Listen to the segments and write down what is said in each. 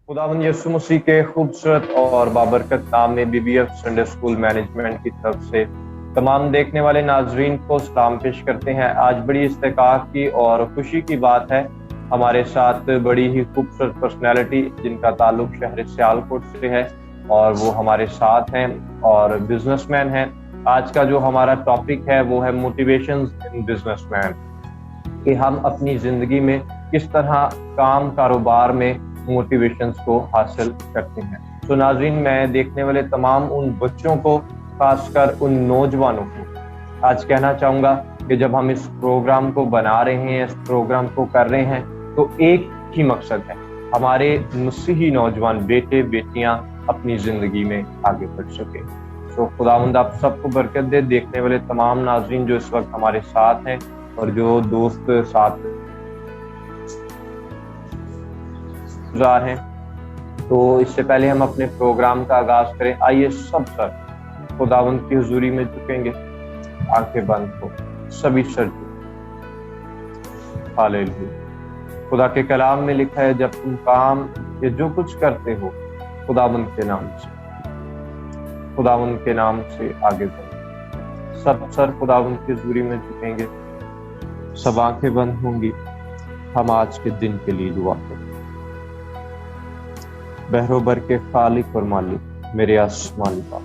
खुदावंद यीशु मसीह के खूबसूरत और बाबरकत नाम में बीबीएफ संडे स्कूल मैनेजमेंट की तरफ से तमाम देखने वाले नाजरीन को सलाम पेश करते हैं। आज बड़ी इस्तेकाफ की और खुशी की बात है, हमारे साथ बड़ी ही खूबसूरत पर्सनैलिटी जिनका ताल्लुक शहर सियालकोट से है और वो हमारे साथ हैं और बिजनेसमैन हैं। आज का जो हमारा टॉपिक है वो है मोटिवेशंस इन बिजनेसमैन, कि हम अपनी जिंदगी में किस तरह काम कारोबार में मोटिवेशंस को हासिल करते हैं। तो नाज़रीन, मैं देखने वाले तमाम उन बच्चों को, खासकर उन नौजवानों को आज कहना चाहूँगा कि जब हम इस प्रोग्राम को बना रहे हैं, इस प्रोग्राम को कर रहे हैं, तो एक ही मकसद है, हमारे मसीही नौजवान बेटे बेटियां अपनी ज़िंदगी में आगे बढ़ सके। तो खुदावंद आप सबको बरकत दे। देखने वाले तमाम नाज़रीन जो इस वक्त हमारे साथ हैं और जो दोस्त साथ गुजार हैं, तो इससे पहले हम अपने प्रोग्राम का आगाज करें। आइए सब सर खुदावंद की हुजूरी में झुकेंगे, आंखें बंद हो, सभी सर हालेलुया। खुदा के कलाम में लिखा है, जब तुम काम ये जो कुछ करते हो खुदावंद के नाम से, खुदावंद के नाम से आगे बढ़ो। सब सर खुदावंद की हुजूरी में झुकेंगे, सब आंखें बंद होंगी। हम आज के दिन के लिए दुआ करें। बहरोबर के खालिक और मालिक मेरे आसमानी बाप,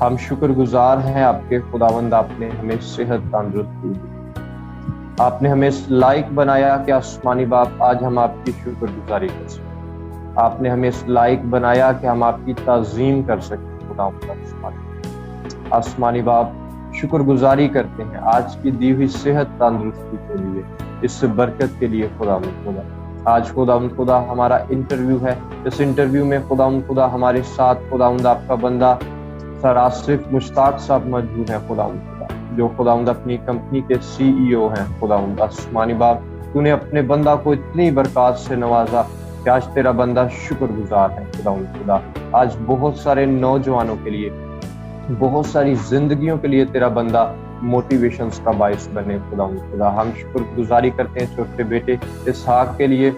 हम शुक्रगुजार हैं आपके खुदावंद, आपने हमें सेहत तंदुरुस्ती दी, आपने हमें इस लायक बनाया कि आसमानी बाप आज हम आपकी शुक्रगुजारी कर सकें। आपने हमें इस लायक बनाया कि हम आपकी ताज़ीम कर सकें। खुदावंद आसमानी बाप, शुक्रगुजारी करते हैं आज की दी हुई सेहत तंदुरुस्ती के लिए, इस बरकत के लिए। खुदा आज खुदा हमारा इंटरव्यू है, इस इंटरव्यू में खुदा हमारे साथ खुदावंद आपका बंदा सर आसिफ मुश्ताक साहब मौजूद है। खुदा जो खुदावंद अपनी कंपनी के CEO हैं। खुदावंद आसमानी बाप, तूने अपने बंदा को इतनी बरकत से नवाजा कि आज तेरा बंदा शुक्रगुजार है। खुदा आज बहुत सारे नौजवानों के लिए, बहुत सारी जिंदगियों के लिए तेरा बंदा मोटिवेशंस का बाइस बने। खुदा हम शुक्रगुजारी करते हैं छोटे बेटे इसहाक के लिए,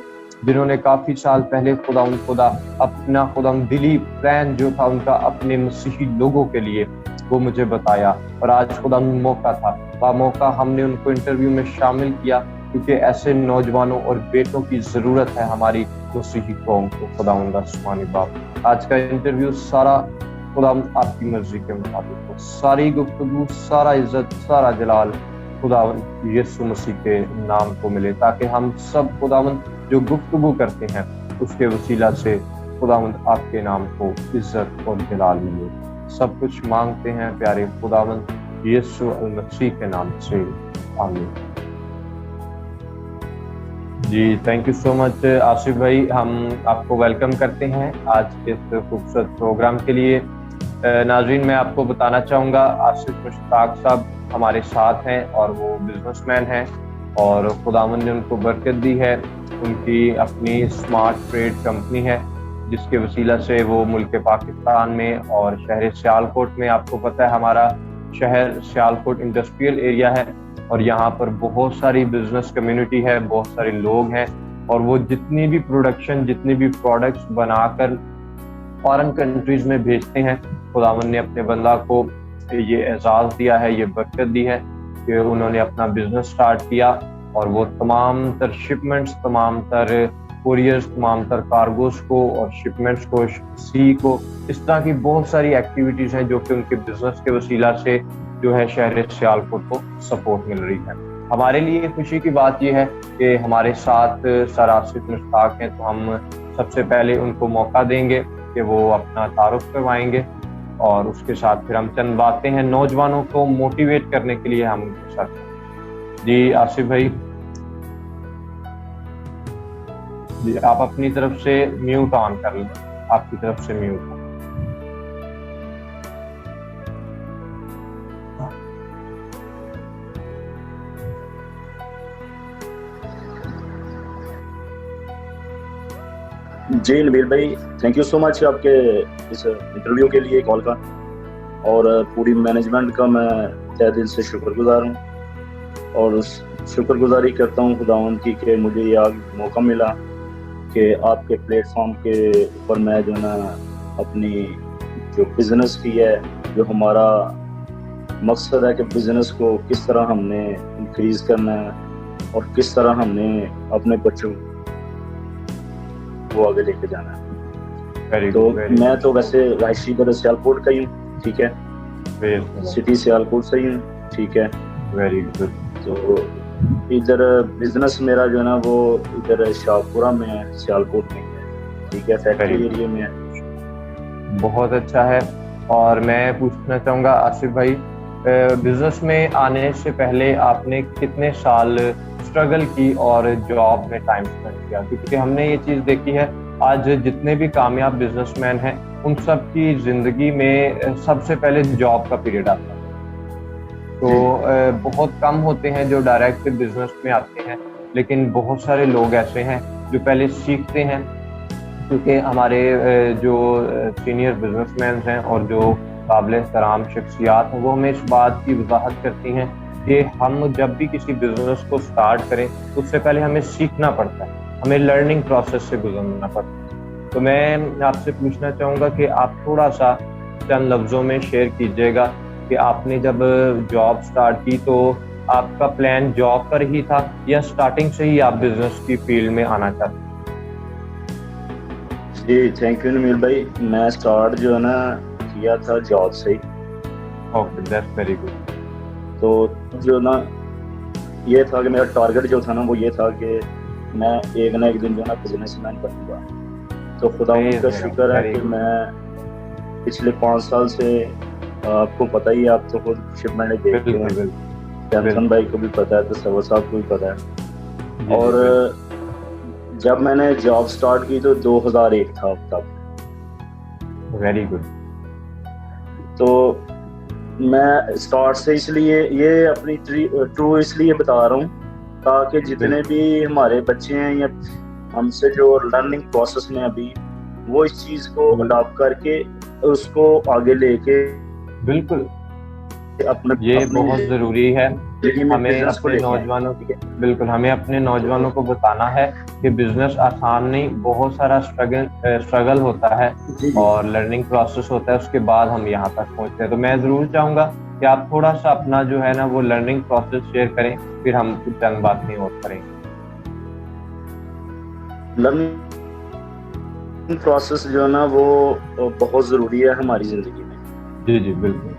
जिन्होंने काफी साल पहले खुदा अपना दिली प्लान जो था उनका अपने मसीही लोगों के लिए, वो मुझे बताया और आज मौका था, वह मौका हमने उनको इंटरव्यू में शामिल किया, क्योंकि ऐसे नौजवानों और बेटों की जरूरत है हमारी मसीही कौम को। खुदावंद आसमानी बाप, आज का इंटरव्यू सारा खुदावंद आपकी मर्जी के मुताबिक हो, सारी गुफ्तगू, सारा इज्जत, सारा जलाल खुदावंद यीशु मसीह के नाम को मिले, ताकि हम सब खुदावंद जो गुफ्तगू करते हैं उसके वसीला से खुदावंद आपके नाम को इज्जत और जलाल मिले। सब कुछ मांगते हैं प्यारे खुदावंद यीशु मसीह के नाम से, आमीन। जी, thank you so much Asif भाई। हम आपको वेलकम करते हैं आज के इस खूबसूरत प्रोग्राम के लिए। नाज़रीन, मैं आपको बताना चाहूँगा, आसिफ मुश्ताक साहब हमारे साथ हैं और वो बिजनेसमैन हैं और खुदावंद ने उनको बरकत दी है। उनकी अपनी स्मार्ट ट्रेड कंपनी है, जिसके वसीला से वो मुल्क पाकिस्तान में और शहर सियालकोट में, आपको पता है हमारा शहर सियालकोट इंडस्ट्रियल एरिया है और यहाँ पर बहुत सारी बिजनेस कम्युनिटी है, बहुत सारे लोग हैं और वो जितनी भी प्रोडक्शन, जितने भी प्रोडक्ट्स बनाकर फॉरेन कंट्रीज में भेजते हैं, खुदावंद ने अपने बंदा को ये एजाज दिया है, ये बरकत दी है कि उन्होंने अपना बिजनेस स्टार्ट किया और वो तमाम तर शिपमेंट्स, तमाम तर कोरियर्स, तमाम तर कार्गोस को और शिपमेंट्स को, सी को, इस तरह की बहुत सारी एक्टिविटीज हैं जो कि उनके बिजनेस के वसीला से जो है शहर सियालकोट को सपोर्ट मिल रही है। हमारे लिए खुशी की बात यह है कि हमारे साथ सर आसिफ मुश्ताक हैं, तो हम सबसे पहले उनको मौका देंगे कि वो अपना तारुफ करवाएंगे और उसके साथ फिर हम चंद बातें हैं नौजवानों को मोटिवेट करने के लिए हम उनके साथ। जी आसिफ भाई, जी आप अपनी तरफ से म्यूट ऑन कर लें, आपकी तरफ से म्यूट। जी नबील भाई, थैंक यू सो मच आपके इस इंटरव्यू के लिए कॉल का, और पूरी मैनेजमेंट का मैं तहे दिल से शुक्रगुजार हूँ और शुक्रगुजारी करता हूँ खुदावंद की कि मुझे यह मौका मिला कि आपके प्लेटफॉर्म के ऊपर मैं जो ना अपनी जो बिजनेस की है, जो हमारा मकसद है कि बिजनेस को किस तरह हमने इंक्रीज करना है और किस तरह हमने अपने बच्चों को आगे लेके जाना है। तो मैं तो वैसे रायशी इधर सियालकोट का ही हूँ, ठीक है, सिटी सियालकोट से ही हूँ, ठीक है। Very good. तो इधर बिजनेस मेरा जो है ना वो इधर शाहपुरा में है, सियालकोट में है, ठीक है, फैक्ट्री एरिया में है। बहुत अच्छा है। और मैं पूछना चाहूँगा आसिफ भाई, बिजनेस में आने से पहले आपने कितने साल स्ट्रगल की और जॉब में टाइम स्पेंड किया? क्योंकि हमने ये चीज़ देखी है, आज जितने भी कामयाब बिजनेसमैन हैं उन सब की ज़िंदगी में सबसे पहले जॉब का पीरियड आता है। तो बहुत कम होते हैं जो डायरेक्ट बिजनेस में आते हैं, लेकिन बहुत सारे लोग ऐसे हैं जो पहले सीखते हैं। क्योंकि हमारे जो सीनियर बिजनेसमैन हैं और जो काबिल-ए-एहतराम शख्सियात हैं वो हमें इस बात की वजाहत करती हैं कि हम जब भी किसी बिजनेस को स्टार्ट करें तो उससे पहले हमें सीखना पड़ता है, हमें लर्निंग प्रोसेस से गुजरना पड़ता है। तो मैं आपसे पूछना चाहूँगा कि आप थोड़ा सा चंद लफ्ज़ों में शेयर कीजिएगा कि आपने जब जॉब स्टार्ट की तो आपका प्लान जॉब पर ही था या स्टार्टिंग से ही आप बिजनेस की फील्ड में आना चाहते? जी थैंक यू नमीर भाई, मैं स्टार्ट जो है ना किया था जॉब से ही। Okay, that's very good. तो जो ना ये था कि मेरा टारगेट जो था ना वो ये था कि मैं एक ना एक दिन जो है ना बिजनेसमैन बनूंगा। तो खुदा का शुक्र है कि मैं पिछले 5 साल से, आपको पता ही है, आप तो खुद शिपमेंट देखते हैं, जैनसन भाई को भी पता है, तो सवर साहब को भी पता है। और जब मैंने जॉब स्टार्ट की तो 2001 था तब। Very good. तो मैं स्टार्ट से इसलिए ये अपनी ट्रू इसलिए बता रहा हूँ ताकि जितने भी हमारे बच्चे हैं या हमसे जो लर्निंग प्रोसेस में अभी वो इस चीज को अडॉप्ट करके उसको आगे लेके बिल्कुल अपने ये बहुत जरूरी है। हमें अपने नौजवानों बिल्कुल हमें अपने नौजवानों को बताना है कि बिजनेस आसान नहीं, बहुत सारा स्ट्रगल होता है और लर्निंग प्रोसेस होता है, उसके बाद हम यहाँ तक पहुँचते हैं। तो मैं जरूर चाहूँगा कि आप थोड़ा सा अपना जो है ना वो लर्निंग प्रोसेस शेयर करें, फिर हम कुछ चंद बातें और करेंगे। लर्निंग प्रोसेस जो है ना वो बहुत जरूरी है हमारी जिंदगी में। जी जी बिल्कुल,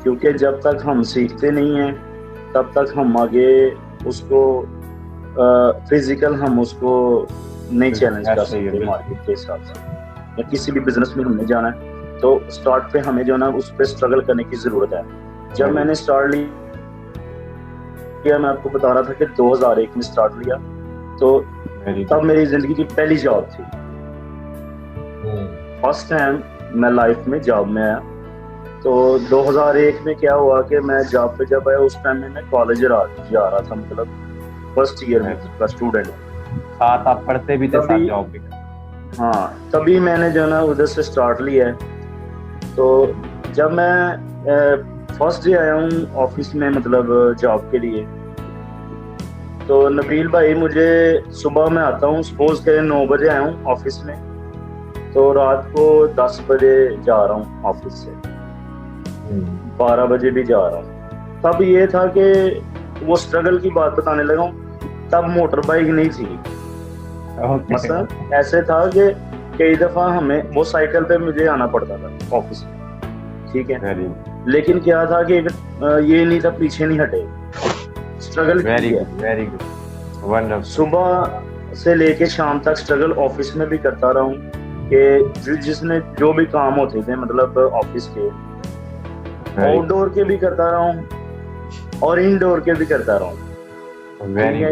क्योंकि जब तक हम सीखते नहीं हैं तब तक हम आगे उसको फिजिकल हम उसको नहीं चैलेंज कर सकते मार्केट के हिसाब से। या किसी भी बिजनेस में हमने जाना है तो स्टार्ट पे हमें जो ना उस पर स्ट्रगल करने की जरूरत है। जब मैंने स्टार्ट लिया, मैं आपको बता रहा था कि 2001 में स्टार्ट लिया, तो तब मेरी जिंदगी की पहली जॉब थी। फर्स्ट टाइम मैं लाइफ में जॉब में आया। तो 2001 में क्या हुआ कि मैं जॉब पे जब आया उस टाइम में मैं कॉलेज जा रहा था, मतलब फर्स्ट ईयर में का स्टूडेंट। साथ आप पढ़ते भी थे, साथ जॉब भी? हाँ, तभी मैंने जो ना उधर से स्टार्ट लिया है। तो जब मैं फर्स्ट डे आया हूँ ऑफिस में, मतलब जॉब के लिए, तो नबील भाई मुझे सुबह में आता हूँ, सपोज करें 9 बजे आया हूँ ऑफिस में, तो रात को 10 बजे जा रहा हूँ ऑफिस से, 12 बजे भी जा रहा हूँ। तब ये था कि वो स्ट्रगल की बात बताने लगा हूँ, तब मोटर बाइक नहीं थी। मतलब ऐसे था कि कई दफा हमें वो साइकिल पे मुझे आना पड़ता था ऑफिस में, ठीक है। लेकिन क्या था कि ये नहीं था, पीछे नहीं हटे, स्ट्रगल। Very good, wonderful. सुबह से लेके शाम तक स्ट्रगल ऑफिस में भी करता रहा हूँ कि जिसने जो भी काम होते थे, मतलब ऑफिस के, आउटडोर के भी करता रहा हूँ और इनडोर के भी करता रहा हूँ। वेरी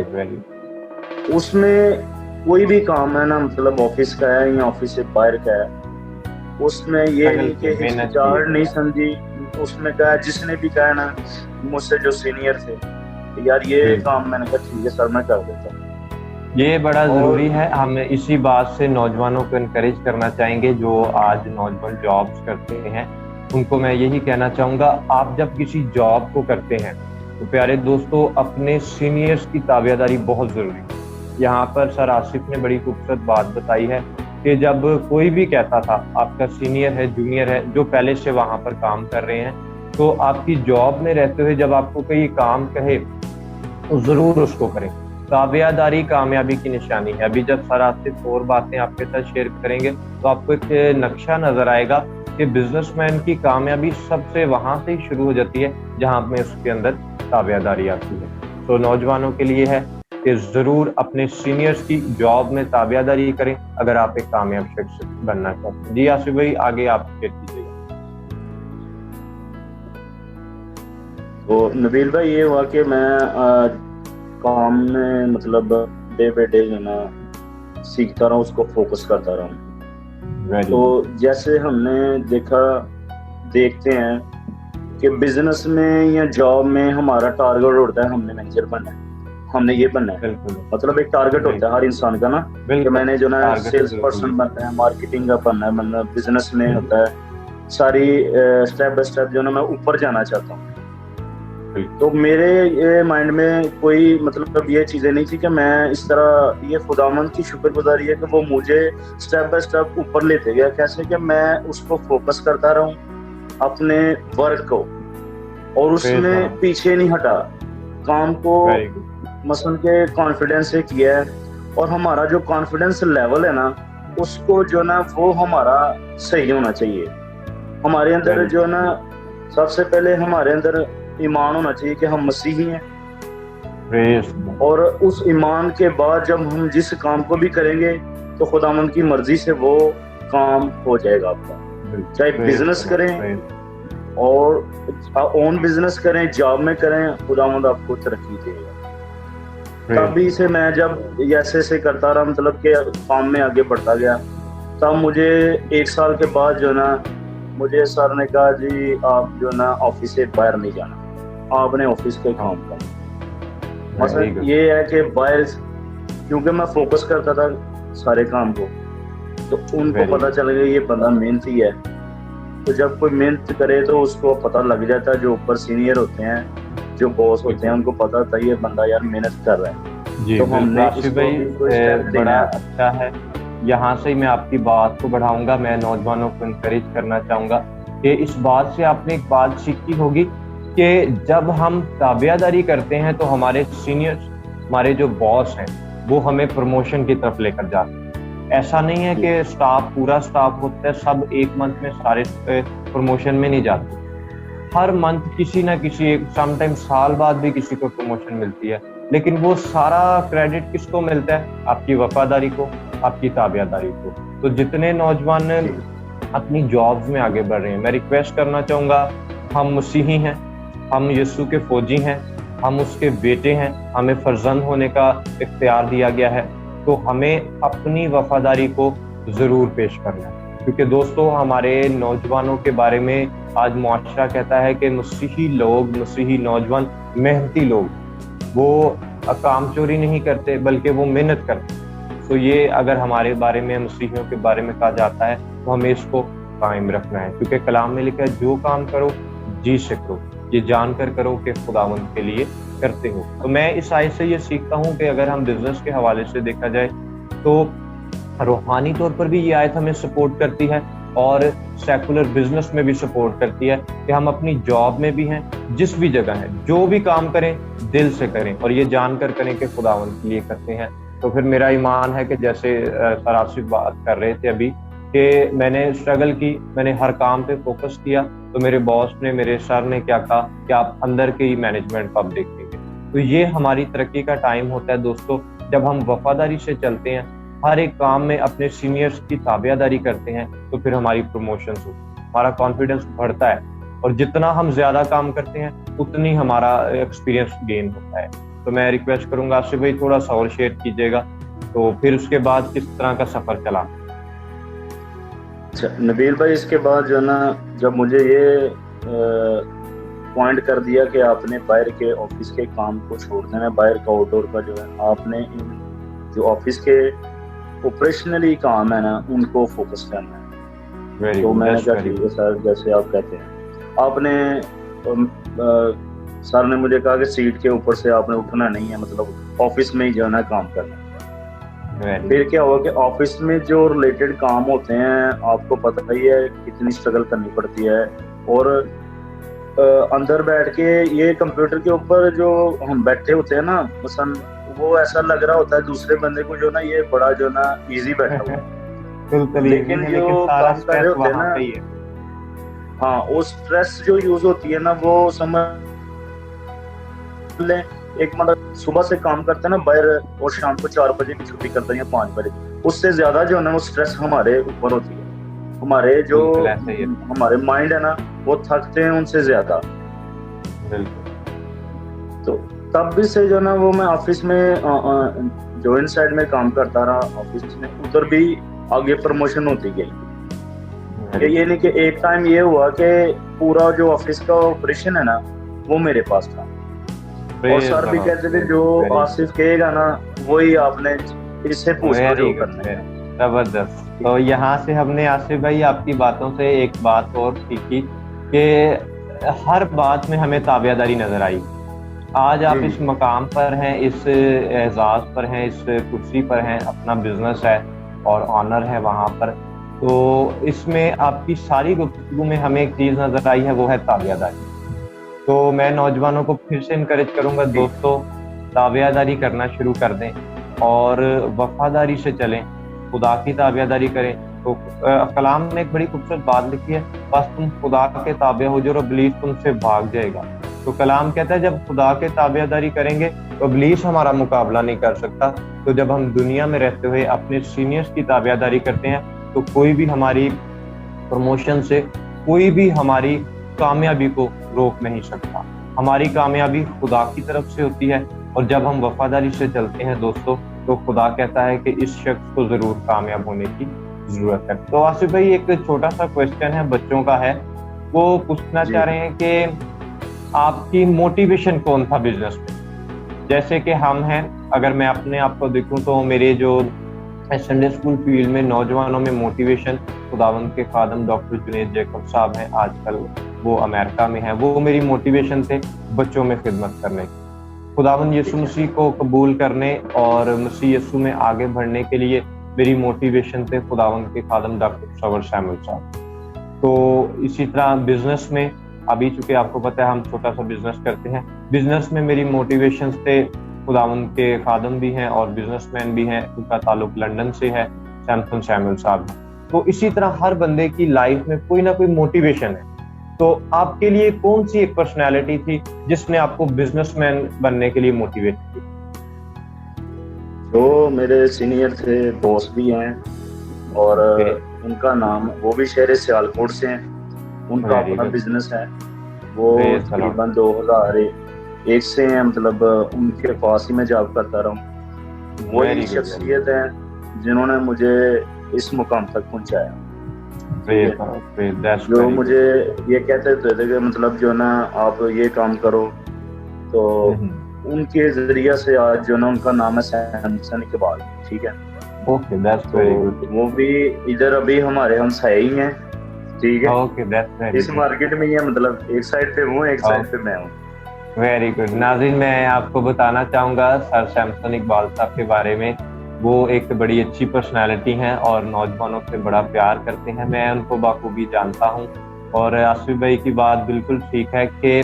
उसमें कोई भी काम है ना, मतलब ऑफिस का है या ऑफिस से बाहर का है, उसमें ये नहीं कि हिचकिचाहट नहीं समझी। उसमें कहा, जिसने भी कहा ना मुझसे जो सीनियर थे, यार ये काम, मैंने कहा ठीक है सर मैं कर देता हूँ। ये बड़ा जरूरी है। हम इसी बात से नौजवानों को इनकरेज करना चाहेंगे जो आज नौजवान जॉब्स करते हैं, उनको मैं यही कहना चाहूँगा, आप जब किसी जॉब को करते हैं तो प्यारे दोस्तों अपने सीनियर्स की ताबेदारी बहुत ज़रूरी है। यहाँ पर सर आसिफ ने बड़ी खूबसूरत बात बताई है कि जब कोई भी कहता था आपका सीनियर है, जूनियर है, जो पहले से वहां पर काम कर रहे हैं, तो आपकी जॉब में रहते हुए जब आपको कोई काम कहे तो जरूर उसको करें। ताबेदारी कामयाबी की निशानी है। अभी जब सर आसिफ और बातें आपके साथ शेयर करेंगे तो आपको एक नक्शा नजर आएगा कि बिजनेसमैन की कामयाबी सबसे वहां से ही शुरू हो जाती है जहां में उसके अंदर ताबेदारी आती है। तो नौजवानों के लिए है कि जरूर अपने सीनियर्स की जॉब में ताबेदारी करें अगर आप एक कामयाब शख्स बनना चाहते हैं। जी आसिफ भाई, आगे आप शेयर कीजिएगा। तो नबील भाई, ये हुआ कि मैं काम में मतलब डे बाई डे जो ना सीखता रहा, उसको फोकस करता रहा। तो जैसे हमने देखते हैं कि बिजनेस में या जॉब में हमारा टारगेट होता है, हमने मैनेजर बनना है, हमने ये बनना है। मतलब एक टारगेट होता है हर इंसान का ना, कि मैंने जो ना सेल्स पर्सन बनना है, मार्केटिंग का बनना है, मतलब बिजनेस में होता है सारी स्टेप बाय स्टेप जो ना मैं ऊपर जाना चाहता हूँ। तो मेरे ये माइंड में कोई मतलब ये चीजें नहीं थी कि मैं इस तरह, ये खुदावंद की शुक्रगुजारी है कि वो मुझे स्टेप बाय स्टेप ऊपर लेते गया। कैसे कि मैं उसको फोकस करता रहूं अपने वर्क को, और उसमें पीछे नहीं हटा, काम को मसलन के कॉन्फिडेंस से किया है। और हमारा जो कॉन्फिडेंस लेवल है ना, उसको जो ना वो हमारा सही होना चाहिए। हमारे अंदर जो ना सबसे पहले हमारे अंदर ईमान होना चाहिए कि हम मसीही हैं, और उस ईमान के बाद जब हम जिस काम को भी करेंगे तो खुदावंद की मर्जी से वो काम हो जाएगा आपका। चाहे बिजनेस करें और ओन बिजनेस करें, जॉब में करें, खुदावंद आपको तरक्की देगा। तभी से मैं जब ऐसे करता रहा, मतलब कि काम में आगे बढ़ता गया, तब मुझे 1 साल के बाद जो ना मुझे सर ने कहा, जी आप जो ना ऑफिस से बाहर नहीं जाना, आपने ऑफिस के काम करना। मतलब ये है कि बाहर, क्योंकि मैं फोकस करता था सारे काम को, तो उनको पता चल गया ये बंदा मेहनती है। तो जब कोई मेहनत करे तो उसको पता लग जाता है, जो ऊपर सीनियर होते हैं, जो बॉस होते हैं, उनको पता था ये बंदा यार मेहनत कर रहा है। जी, तो हमने बड़ा अच्छा है। यहाँ से मैं आपकी बात को बढ़ाऊंगा। मैं नौजवानों को इनकरेज करना चाहूंगा कि इस बात से आपने एक बात सीखी होगी कि जब हम ताबेदारी करते हैं तो हमारे सीनियर्स, हमारे जो बॉस हैं, वो हमें प्रमोशन की तरफ लेकर जाते हैं। ऐसा नहीं है कि पूरा स्टाफ होता है, सब एक मंथ में सारे प्रमोशन में नहीं जाते। हर मंथ किसी ना किसी, समटाइम साल बाद भी किसी को प्रमोशन मिलती है, लेकिन वो सारा क्रेडिट किसको मिलता है? आपकी वफादारी को, आपकी ताबेदारी को। तो जितने नौजवान अपनी जॉब्स में आगे बढ़ रहे हैं, मैं रिक्वेस्ट करना चाहूँगा, हम मसीही हैं, हम यीशु के फौजी हैं, हम उसके बेटे हैं, हमें फर्जंद होने का इख्तियार दिया गया है, तो हमें अपनी वफादारी को ज़रूर पेश करना है। क्योंकि दोस्तों, हमारे नौजवानों के बारे में आज मुआशरा कहता है कि मसीही लोग, मसीही नौजवान मेहनती लोग, वो काम चोरी नहीं करते बल्कि वो मेहनत करते। तो ये अगर हमारे बारे में, मसीहियों के बारे में कहा जाता है, तो हमें इसको कायम रखना है। क्योंकि कलाम में लिखा है, जो काम करो जी से करो, ये जानकर करो कि खुदावंद के लिए करते हो। तो मैं इस आयत से ये सीखता हूँ कि अगर हम बिजनेस के हवाले से देखा जाए तो रूहानी तौर पर भी ये आयत हमें सपोर्ट करती है और सेकुलर बिजनेस में भी सपोर्ट करती है कि हम अपनी जॉब में भी हैं, जिस भी जगह है, जो भी काम करें दिल से करें और ये जानकर करें कि खुदावंद के लिए करते हैं। तो फिर मेरा ईमान है कि जैसे सर आसिफ बात कर रहे थे अभी कि मैंने स्ट्रगल की, मैंने हर काम पे फोकस किया, तो मेरे बॉस ने, मेरे सर ने क्या कहा कि आप अंदर के ही मैनेजमेंट को आप देखेंगे। तो ये हमारी तरक्की का टाइम होता है दोस्तों, जब हम वफादारी से चलते हैं, हर एक काम में अपने सीनियर्स की ताबेदारी करते हैं, तो फिर हमारी प्रमोशन होती है, हमारा कॉन्फिडेंस बढ़ता है, और जितना हम ज्यादा काम करते हैं उतनी हमारा एक्सपीरियंस गेन होता है। तो मैं रिक्वेस्ट करूंगा आसिफ भाई, थोड़ा सा और शेयर कीजिएगा, तो फिर उसके बाद किस तरह का सफर चला। अच्छा नबील भाई, इसके बाद जो ना, जब मुझे ये पॉइंट कर दिया कि आपने बाहर के ऑफिस के काम को छोड़ देना, बाहर का आउटडोर का जो है, आपने जो ऑफिस के ऑपरेशनली काम है ना, उनको फोकस करना है। तो मैंने कहा ठीक है सर, जैसे आप कहते हैं, आपने सर ने मुझे कहा कि सीट के ऊपर से आपने उठना नहीं है, मतलब ऑफिस में ही जो है ना काम करना है। वेरी फिर क्या हुआ कि ऑफिस में जो रिलेटेड काम होते हैं, आपको पता ही है कितनी स्ट्रगल करनी पड़ती है। और अंदर बैठ के ये कंप्यूटर के ऊपर जो हम बैठे होते हैं ना, मसलन वो ऐसा लग रहा होता है दूसरे बंदे को जो ना ये बड़ा जो ना इजी बैठा हुआ है। बिल्कुल easy लेकिन है, जो लेकिन सारा काम कर स्ट्रेस रहे होते हैं वहां ना, पे ही है। हाँ, वो स्ट्रेस जो यूज होती है ना, वो समझ लें एक मतलब सुबह से काम करते हैं ना बाहर, और शाम को 4 बजे की छुट्टी करते हैं या 5 बजे, उससे ज्यादा जो है ना वो स्ट्रेस हमारे ऊपर होती है। हमारे जो बिल्कुल ऐसा ही है। हमारे माइंड है ना, वो थकते हैं उनसे ज्यादा। बिल्कुल तो तब भी से जो ना वो मैं ऑफिस में जो इनसाइड में काम करता रहा ऑफिस में, उधर भी आगे प्रमोशन होती गई। ये नहीं कि एक टाइम ये हुआ कि पूरा जो ऑफिस का ऑपरेशन है ना वो मेरे पास था, और सर भी कहते थे जो आसिफ कहेगा ना वही आपने इससे पूछ लो जो करना है। जबरदस्त। तो यहाँ से हमने आसिफ भाई आपकी बातों से एक बात और सीखी कि हर बात में हमें ताबियादारी नजर आई। आज आप इस मकाम पर हैं, इस एजाज पर हैं, इस कुर्सी पर हैं, अपना बिजनेस है और ऑनर है वहाँ पर। तो इसमें आपकी सारी गुफ्तगू में हमें एक चीज नजर आई है, वो है ताबियादारी। तो मैं नौजवानों को फिर से इनकरेज करूंगा, दोस्तों ताबियादारी करना शुरू कर दें और वफादारी से चलें, खुदा की ताबियादारी करें। तो कलाम ने एक बड़ी खूबसूरत बात लिखी है, बस तुम खुदा के ताबे हो जाओ, इब्लीस तुमसे भाग जाएगा। तो कलाम कहता है जब खुदा के ताबियादारी करेंगे तो इब्लीस हमारा मुकाबला नहीं कर सकता। तो जब हम दुनिया में रहते हुए अपने सीनियर्स की ताबियादारी करते हैं तो कोई भी हमारी प्रमोशन से, कोई भी हमारी कामयाबी को रोक नहीं सकता। हमारी कामयाबी खुदा की तरफ से होती है, और जब हम वफादारी से चलते हैं दोस्तों, तो खुदा कहता है कि इस शख्स को जरूर कामयाब होने की जरूरत है। तो आसिफ भाई एक छोटा सा क्वेश्चन है, बच्चों का है, वो पूछना चाह रहे हैं कि आपकी मोटिवेशन कौन था बिजनेस में? जैसे कि हम हैं, अगर मैं अपने आप को देखूं तो मेरे जो संडे स्कूल फील्ड में नौजवानों में मोटिवेशन खुदावंद के खादम डॉक्टर जुनैद जैकब साहब हैं, आजकल वो अमेरिका में हैं, वो मेरी मोटिवेशन थे बच्चों में खिदमत करने की। खुदावंद यीशु मसीह को कबूल करने और मसीह यीशु में आगे बढ़ने के लिए मेरी मोटिवेशन थे खुदावंद के खादम डॉक्टर सवर सैमुअल साहब। तो इसी तरह बिजनेस में, अभी चूंकि आपको पता है हम छोटा सा बिजनेस करते हैं, बिजनेस में मेरी मोटिवेशन थे खुदावंद के खादम भी हैं और बिजनेसमैन भी हैं, उनका ताल्लुक लंदन से है, सैमसन सैमुअल साहब। तो इसी तरह हर बंदे की लाइफ में कोई ना कोई मोटिवेशन है। तो आपके लिए कौन सी एक पर्सनैलिटी थी जिसने आपको बिजनेसमैन बनने के लिए मोटिवेट किया? जो मेरे सीनियर थे, बॉस भी हैं, और उनका नाम, वो भी शहर सियालकोट से हैं, उनका अपना बिजनेस है, वो तकरीबन 2001 से हैं, मतलब उनके पास ही मैं जॉब करता रहा हूँ। वही शख्सियत है जिन्होंने मुझे इस मुकाम तक पहुंचाया। जो मुझे ये कहते थे कि मतलब जो ना आप ये काम करो, तो उनके जरिए से आज जो ना उनका नाम है सैमसन इकबाल। ठीक है, ओके, दैट्स वेरी गुड। वो भी इधर अभी हमारे हमसाए ही हैं। ठीक है, ओके, दैट्स वेरी इस मार्केट में ही है, मतलब एक साइड पे वो, एक साइड पे मैं हूँ। Very good. नाज़रीन, मैं आपको बताना चाहूँगा सर सैमसन इकबाल साहब के बारे में। वो एक बड़ी अच्छी पर्सनालिटी हैं और नौजवानों से बड़ा प्यार करते हैं, मैं उनको बाखूबी जानता हूँ। और आसिफ भाई की बात बिल्कुल ठीक है कि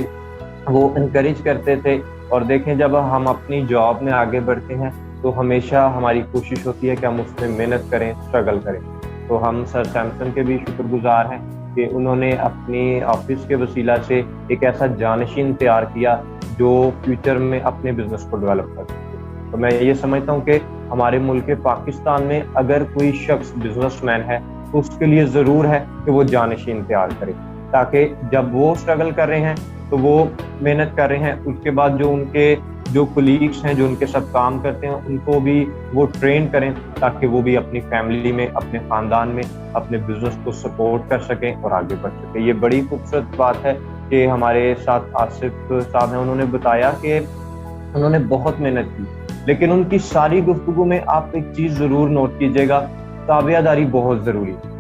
वो इनकरेज करते थे। और देखें, जब हम अपनी जॉब में आगे बढ़ते हैं तो हमेशा हमारी कोशिश होती है कि हम उसमें मेहनत करें, स्ट्रगल करें। तो हम सर सैमसन के भी शुक्रगुजार हैं कि उन्होंने अपनी ऑफिस के वसीला से एक ऐसा जानशीन तैयार किया जो फ्यूचर में अपने बिजनेस को डेवलप कर सके। तो मैं ये समझता हूँ कि हमारे मुल्क पाकिस्तान में अगर कोई शख्स बिजनेसमैन है तो उसके लिए ज़रूर है कि वो जानशीन तैयार करे, ताकि जब वो स्ट्रगल कर रहे हैं तो वो मेहनत कर रहे हैं, उसके बाद जो उनके जो कोलीग्स हैं जो उनके साथ काम करते हैं उनको भी वो ट्रेन करें, ताकि वो भी अपनी फैमिली में, अपने ख़ानदान में अपने बिजनेस को सपोर्ट कर सकें और आगे बढ़ सकें। ये बड़ी खूबसूरत बात है कि हमारे साथ आसिफ साहब हैं, उन्होंने बताया कि उन्होंने बहुत मेहनत की, लेकिन उनकी सारी गुफ्तगू में आप एक चीज़ ज़रूर नोट कीजिएगा, ताबियादारी बहुत ज़रूरी है।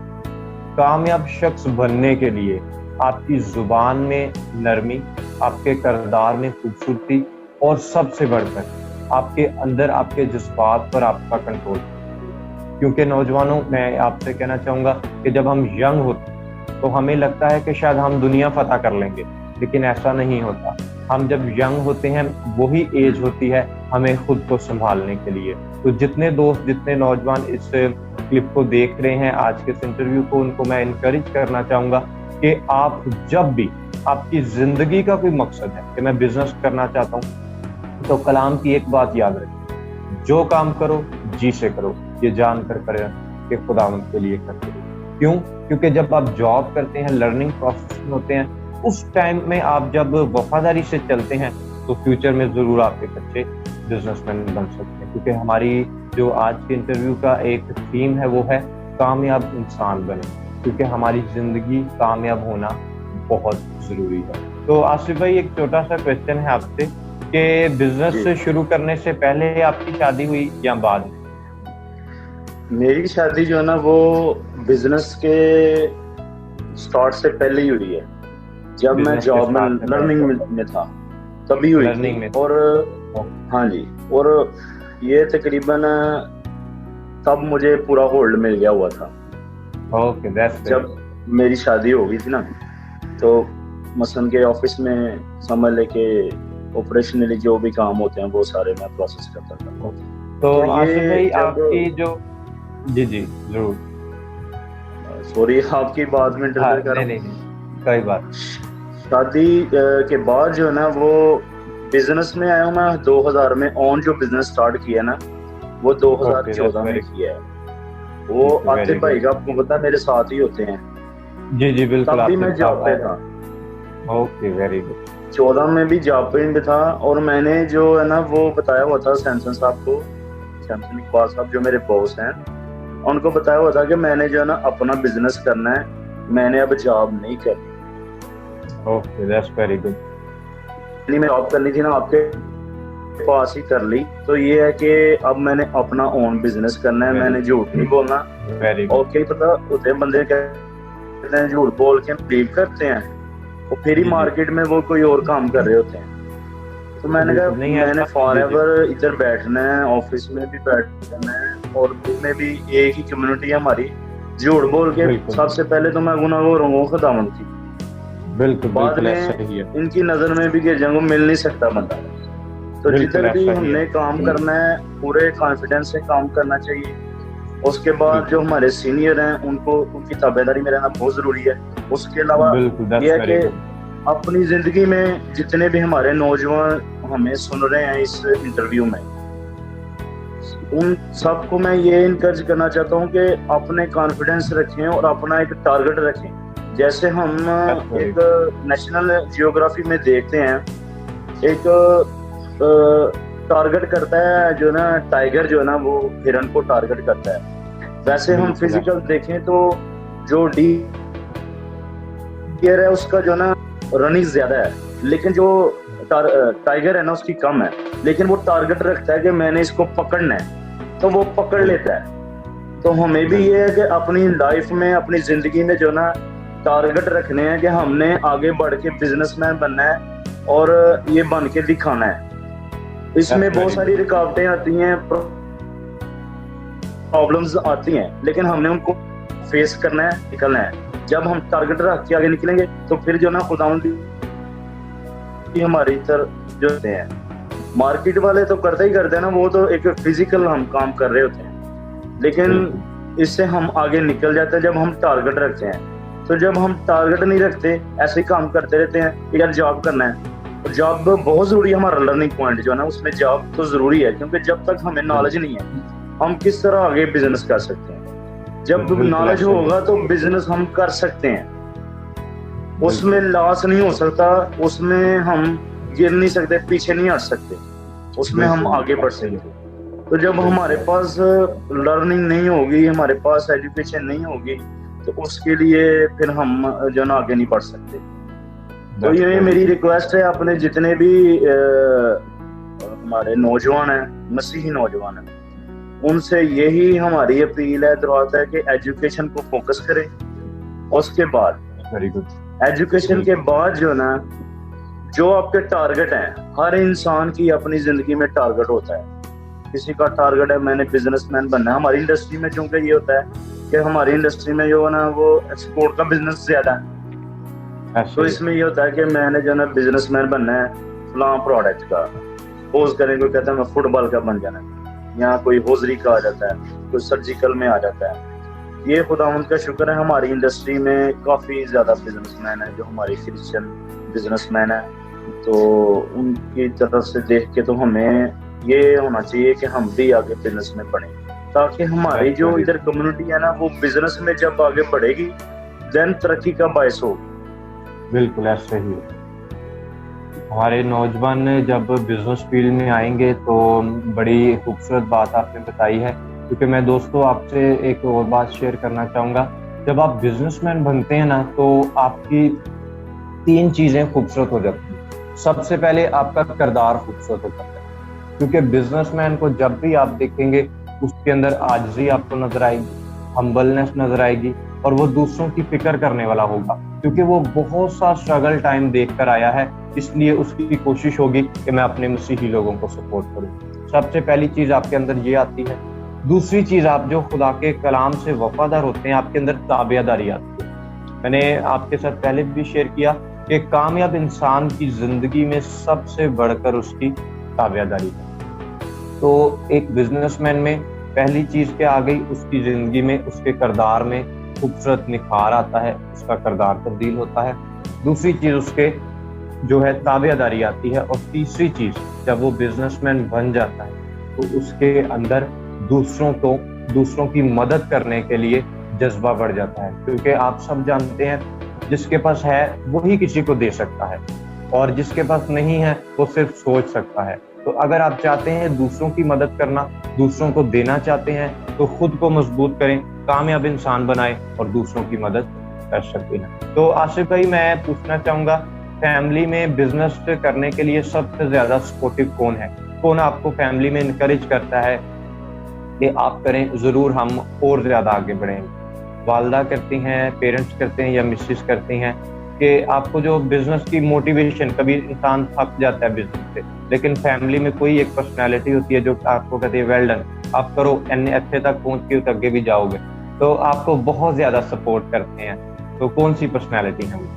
कामयाब शख्स बनने के लिए आपकी ज़ुबान में नरमी, आपके किरदार में खूबसूरती, और सबसे बढ़कर आपके अंदर आपके जज्बात पर आपका कंट्रोल। क्योंकि नौजवानों, मैं आपसे कहना चाहूँगा कि जब हम यंग होते हैं तो हमें लगता है कि शायद हम दुनिया फतह कर लेंगे, लेकिन ऐसा नहीं होता। हम जब यंग होते हैं वही एज होती है हमें खुद को संभालने के लिए। तो जितने दोस्त, जितने नौजवान इस क्लिप को देख रहे हैं, आज के इस इंटरव्यू को, उनको मैं इनकरेज करना चाहूँगा कि आप जब भी आपकी ज़िंदगी का कोई मकसद है कि मैं बिज़नेस करना चाहता हूँ, तो कलाम की एक बात याद रखें, जो काम करो जी से करो, ये जानकर करें कि खुदावंद के लिए करते हो। क्यों? क्योंकि जब आप जॉब करते हैं, लर्निंग प्रोसेस में होते हैं, उस टाइम में आप जब वफादारी से चलते हैं तो फ्यूचर में ज़रूर आप एक अच्छे बिजनेसमैन बन सकते हैं। क्योंकि हमारी जो आज के इंटरव्यू का एक थीम है वो है कामयाब इंसान बने, क्योंकि हमारी ज़िंदगी कामयाब होना बहुत ज़रूरी है। तो आसिफ भाई, एक छोटा सा क्वेश्चन है आपसे कि बिजनेस से शुरू करने से पहले आपकी शादी हुई या बाद में? मेरी शादी जो है ना वो बिजनेस के स्टार्ट से पहले ही हुई है। जब मैं जॉब में लर्निंग में था तभी हुई थी। और हाँ जी, और ये तकरीबन तब मुझे पूरा होल्ड मिल गया हुआ था। ओके, जब मेरी शादी हो गई थी ना, तो मसलन के ऑफिस में समझ ले के ऑपरेशनली जो भी काम होते हैं वो सारे मैं प्रोसेस करता था। तो आसिफ भाई, आपकी जो जी जरूर, सॉरी आपकी बात में इंटरफेयर कर रहा हूं। नहीं, कोई बात। शादी के बाद जो है ना वो बिजनेस में आया हूँ मैं 2000 में। ऑन जो बिजनेस स्टार्ट किया ना वो 2014 में किया है। वो आतिफ भाई का आपको पता मेरे साथ ही होते हैं। जी बिल्कुल। तब भी मैं जॉब पे था। Okay, very good. 14 में भी जॉब पे था और मैंने जो है ना वो बताया हुआ था सैमसन साहब को, सैमसन इकबाल साहब जो मेरे बॉस हैं, उनको बताया हुआ था कि मैंने जो है ना अपना बिजनेस करना है, मैंने अब जॉब नहीं करनी। Okay, that's very good. मैं जॉब करनी थी ना आपके पास ही कर ली। तो ये है कि अब मैंने अपना ओन बिजनेस करना है, मैंने झूठ नहीं बोलना। और कई पता होते हैं बंदे कहते हैं झूठ बोल के बिलीव करते हैं और फिर ही मार्केट में वो कोई और काम कर रहे होते हैं। तो मैंने कहा मैंने फॉरएवर इधर बैठना है, ऑफिस में भी बैठना है और में भी एक ही कम्युनिटी है हमारी। झूठ बोल के सबसे पहले तो मैं गुनाहगार हूँ खुदावंद की, बिल्कुल बाद में इनकी नजर में भी गिर जाऊंगा, मिल नहीं सकता बंदा। तो जिधर भी हमने काम करना है पूरे कॉन्फिडेंस से काम करना चाहिए। उसके बाद जो हमारे सीनियर हैं उनको उनकी ताबेदारी में रहना बहुत जरूरी है। उसके अलावा यह है कि अपनी जिंदगी में जितने भी हमारे नौजवान हमें सुन रहे हैं इस इंटरव्यू में, उन सबको मैं ये इनकरेज करना चाहता हूँ कि अपने कॉन्फिडेंस रखें और अपना एक टारगेट रखें। जैसे हम एक नेशनल जियोग्राफी में देखते हैं, एक टारगेट करता है जो ना टाइगर जो है ना वो हिरन को टारगेट करता है। वैसे हम फिजिकल देखें तो जो डियर है उसका जो ना रनिंग ज्यादा है, लेकिन जो टाइगर है ना उसकी कम है। लेकिन वो टारगेट रखता है कि मैंने इसको पकड़ना है, तो वो पकड़ लेता है। तो हमें भी ये है कि अपनी लाइफ में, अपनी जिंदगी में जो ना टारगेट रखने हैं कि हमने आगे बढ़ के बिजनेसमैन बनना है और ये बन के दिखाना है। इसमें बहुत सारी रुकावटें आती हैं, प्रॉब्लम्स आती हैं, लेकिन हमने उनको फेस करना है, निकलना है। जब हम टारगेट रख के आगे निकलेंगे तो फिर जो ना खुदावंद की हमारी तरफ जो होते हैं, मार्केट वाले तो करते ही करते हैं ना, वो तो एक फिजिकल हम काम कर रहे होते हैं, लेकिन इससे हम आगे निकल जाते हैं जब हम टारगेट रखते हैं। तो जब हम टारगेट नहीं रखते, ऐसे ही काम करते रहते हैं कि यार जॉब करना है, तो जॉब बहुत जरूरी है। हमारा लर्निंग पॉइंट जो है ना उसमें जॉब तो जरूरी है, क्योंकि जब तक हमें नॉलेज नहीं है हम किस तरह आगे बिजनेस कर सकते हैं। जब नॉलेज होगा तो बिजनेस हम कर सकते हैं, उसमें लॉस नहीं हो सकता, उसमें हम गिर नहीं सकते, पीछे नहीं हट सकते, उसमें हम आगे बढ़ सकते। तो जब हमारे पास लर्निंग नहीं होगी, हमारे पास एजुकेशन नहीं होगी, तो उसके लिए फिर हम जो ना आगे नहीं बढ़ सकते। तो ये मेरी रिक्वेस्ट है अपने जितने भी हमारे नौजवान हैं, मसीही नौजवान हैं, उनसे यही हमारी अपील है, दरख्वास्त है कि एजुकेशन को फोकस करें। उसके बाद वेरी गुड, एजुकेशन के बाद जो ना जो आपके टारगेट हैं, हर इंसान की अपनी जिंदगी में टारगेट होता है। किसी का टारगेट है मैंने बिजनेसमैन बनना है। हमारी इंडस्ट्री में चूंकि ये होता है कि हमारी इंडस्ट्री में जो है ना वो एक्सपोर्ट का बिजनेस ज्यादा है, तो इसमें ये होता है कि मैंने जो है ना बिजनेसमैन बनना है फलां प्रोडक्ट का। पोज करें कोई कहता है मैं फुटबॉल का बन जाना है, या कोई होजरी का आ जाता है, कोई सर्जिकल में आ जाता है। ये खुदावंद का शुक्र है हमारी इंडस्ट्री में काफी ज्यादा बिजनेसमैन है जो हमारी क्रिश्चियन बिजनेसमैन है, तो उनकी तरफ से देख के तो हमें ये होना चाहिए कि हम भी आगे बिजनेस में बढ़े, ताकि हमारी जो इधर कम्युनिटी है ना वो बिजनेस में जब आगे बढ़ेगी देन तरक्की का बायस होगी। बिल्कुल ऐसे ही हमारे नौजवान जब बिजनेस फील्ड में आएंगे तो बड़ी खूबसूरत बात आपने बताई है, क्योंकि मैं दोस्तों आपसे एक और बात शेयर करना चाहूँगा। जब आप बिजनेसमैन बनते हैं ना तो आपकी 3 चीज़ें खूबसूरत हो जाती हैं। सबसे पहले आपका किरदार खूबसूरत हो जाता है, क्योंकि बिजनेसमैन को जब भी आप देखेंगे उसके अंदर आजिज़ी आपको नजर आएगी, हम्बलनेस नजर आएगी, और वो दूसरों की फिक्र करने वाला होगा, क्योंकि वो बहुत सा स्ट्रगल टाइम देख कर आया है, इसलिए उसकी कोशिश होगी कि मैं अपने मसीही लोगों को सपोर्ट करूं। सबसे पहली चीज़ आपके अंदर ये आती है। दूसरी चीज़, आप जो खुदा के कलाम से वफादार होते हैं आपके अंदर ताबियादारी आती है। मैंने आपके साथ पहले भी शेयर किया कि कामयाब इंसान की ज़िंदगी में सबसे बढ़कर उसकी ताबियादारी है। तो एक बिजनेसमैन में पहली चीज़ क्या आ गई, उसकी ज़िंदगी में उसके किरदार में खूबसूरत निखार आता है, उसका किरदार तब्दील होता है। दूसरी चीज़ उसके जो है ताबियादारी आती है, और तीसरी चीज़ जब वो बिजनेसमैन बन जाता है तो उसके अंदर दूसरों की मदद करने के लिए जज्बा बढ़ जाता है, क्योंकि आप सब जानते हैं जिसके पास है वही किसी को दे सकता है, और जिसके पास नहीं है वो सिर्फ सोच सकता है। तो अगर आप चाहते हैं दूसरों की मदद करना, दूसरों को देना चाहते हैं, तो खुद को मजबूत करें, कामयाब इंसान बनाएं और दूसरों की मदद कर सकते हैं। तो आसिफ भाई, मैं पूछना चाहूँगा, फैमिली में बिजनेस करने के लिए सबसे ज़्यादा सपोर्टिव कौन है? कौन आपको फैमिली में इनकरेज करता है कि आप करें, ज़रूर हम और ज़्यादा आगे बढ़ेंगे? वालदा करती हैं, पेरेंट्स करते हैं, या मिसेस करती हैं कि आपको जो बिजनेस की मोटिवेशन, कभी इंसान थक जाता है बिजनेस से, लेकिन फैमिली में कोई एक पर्सनालिटी होती है जो आपको कहती है वेल डन, आप करो, इतने अच्छे तक पहुंच के तो आगे भी जाओगे, तो आपको बहुत ज्यादा सपोर्ट करते हैं, तो कौन सी पर्सनालिटी है वो?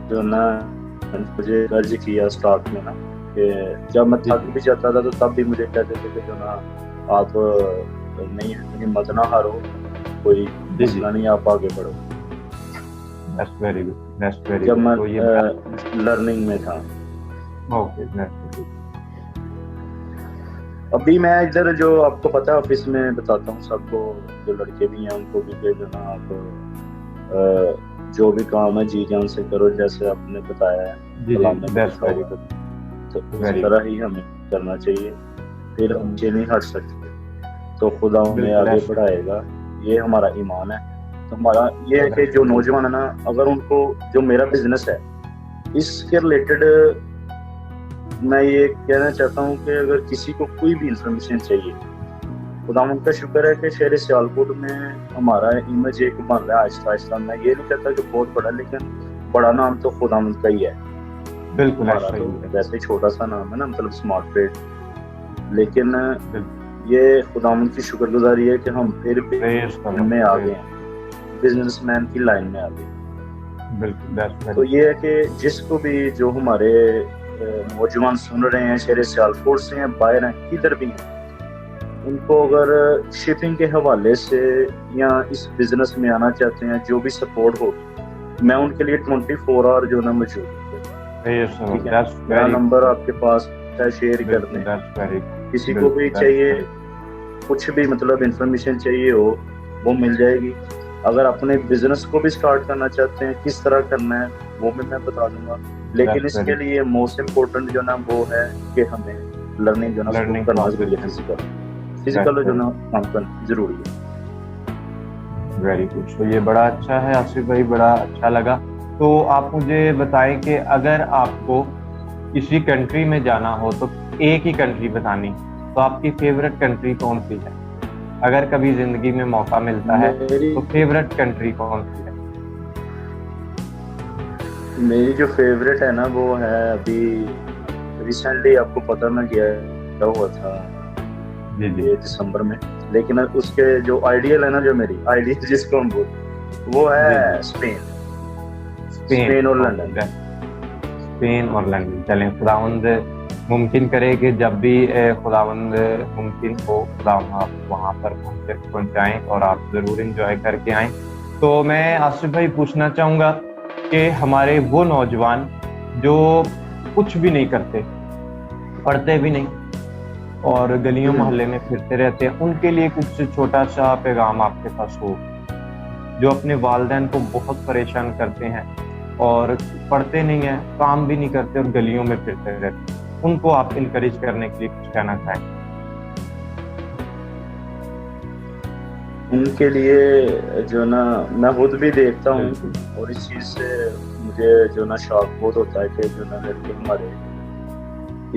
जो ना मुझे अर्ज किया स्टार्ट में ना कि जब मैं थक भी जाता था तो तब भी मुझे कहते थे कि जो ना आप नहीं हिम्मत ना हारो, कोई मसला नहीं, आप आगे बढ़ो। That's very good. That's very जब good. मैं तो ये लर्निंग में था। ओके, अभी मैं इधर जो आपको पता है ऑफिस में बताता हूँ सबको, जो लड़के भी हैं उनको भी कि जो ना आप जो भी काम है जी जान से करो, जैसे आपने बताया है तो इस तरह ही हमें करना चाहिए, फिर हम ये नहीं हट सकते, तो खुदा हमें आगे बढ़ाएगा, ये हमारा ईमान है। तो हमारा ये है कि जो नौजवान है ना, अगर उनको जो मेरा बिजनेस है इसके रिलेटेड मैं ये कहना चाहता हूँ कि अगर किसी को कोई भी इंफॉर्मेशन चाहिए, खुदावंद का शुक्र है कि शहर सियालकोट में हमारा इमेज एक बन रहा है आहिस्ता आहिस्ता। मैं ये नहीं कहता कि बहुत बड़ा, लेकिन बड़ा नाम तो खुदावंद का ही है। बिल्कुल तो वैसे छोटा सा नाम है ना, मतलब स्मार्ट ट्रेड, लेकिन ये खुदावंद की शुक्रगुजारी है कि हम फिर भी में आ गए हैं, बिजनेसमैन की लाइन में आ गए। बिल्कुल। तो ये है कि जिसको भी जो हमारे नौजवान सुन रहे हैं, शहर सियालकोट से हैं, बाहर हैं, किधर भी हैं, उनको अगर शिपिंग के हवाले से या इस बिजनेस में आना चाहते हैं, जो भी सपोर्ट हो, मैं उनके लिए 24 आवर जो ना मौजूद है। मेरा नंबर आपके पास है, शेयर कर दें। किसी को भी चाहिए, कुछ भी मतलब इंफॉर्मेशन चाहिए हो, वो मिल जाएगी। अगर अपने बिजनेस को भी स्टार्ट करना चाहते हैं, किस तरह करना है, वो भी मैं बता दूंगा। लेकिन इसके लिए मोस्ट इम्पोर्टेंट जो ना वो है कि हमें लर्निंग जो ना करना जरूरी है, फिजिकल जो ना काम करना जरूरी है। Very good. तो ये बड़ा अच्छा है आसिफ भाई, बड़ा अच्छा लगा। तो आप मुझे बताएं कि अगर आपको किसी कंट्री में जाना हो तो एक ही कंट्री बतानी, तो आपकी फेवरेट कंट्री कौन सी है? अगर कभी जिंदगी में मौका मिलता है तो फेवरेट कंट्री कौन सी है? मेरी जो फेवरेट है ना वो है अभी रिसेंटली, आपको पता ना क्या हुआ था जी जी ये दिसंबर में, लेकिन उसके जो आइडियल है ना, जो मेरी आइडियल जिसको हम बोलते, वो जी जी है स्पेन। स्पेन। स्पेन और लंदन। ओके, स्पेन और लंदन। चलें, खुदावंद मुमकिन करे कि जब भी खुदावंद मुमकिन हो, खुदा आप वहाँ पर पहुँचाएं और आप ज़रूर इंजॉय करके आएं। तो मैं आसिफ भाई पूछना चाहूँगा कि हमारे वो नौजवान जो कुछ भी नहीं करते, पढ़ते भी नहीं और गलियों मोहल्ले में फिरते रहते हैं, उनके लिए कुछ छोटा सा पैगाम आपके पास हो, जो अपने वालिदैन को बहुत परेशान करते हैं और पढ़ते नहीं हैं, काम भी नहीं करते और गलियों में फिरते रहते हैं, उनको आप इनकरेज करने के लिए कुछ कहना चाहें? उनके लिए जो ना, मैं खुद भी देखता हूँ और इस चीज से मुझे जो ना शौक बहुत होता है कि जो ना लड़के हमारे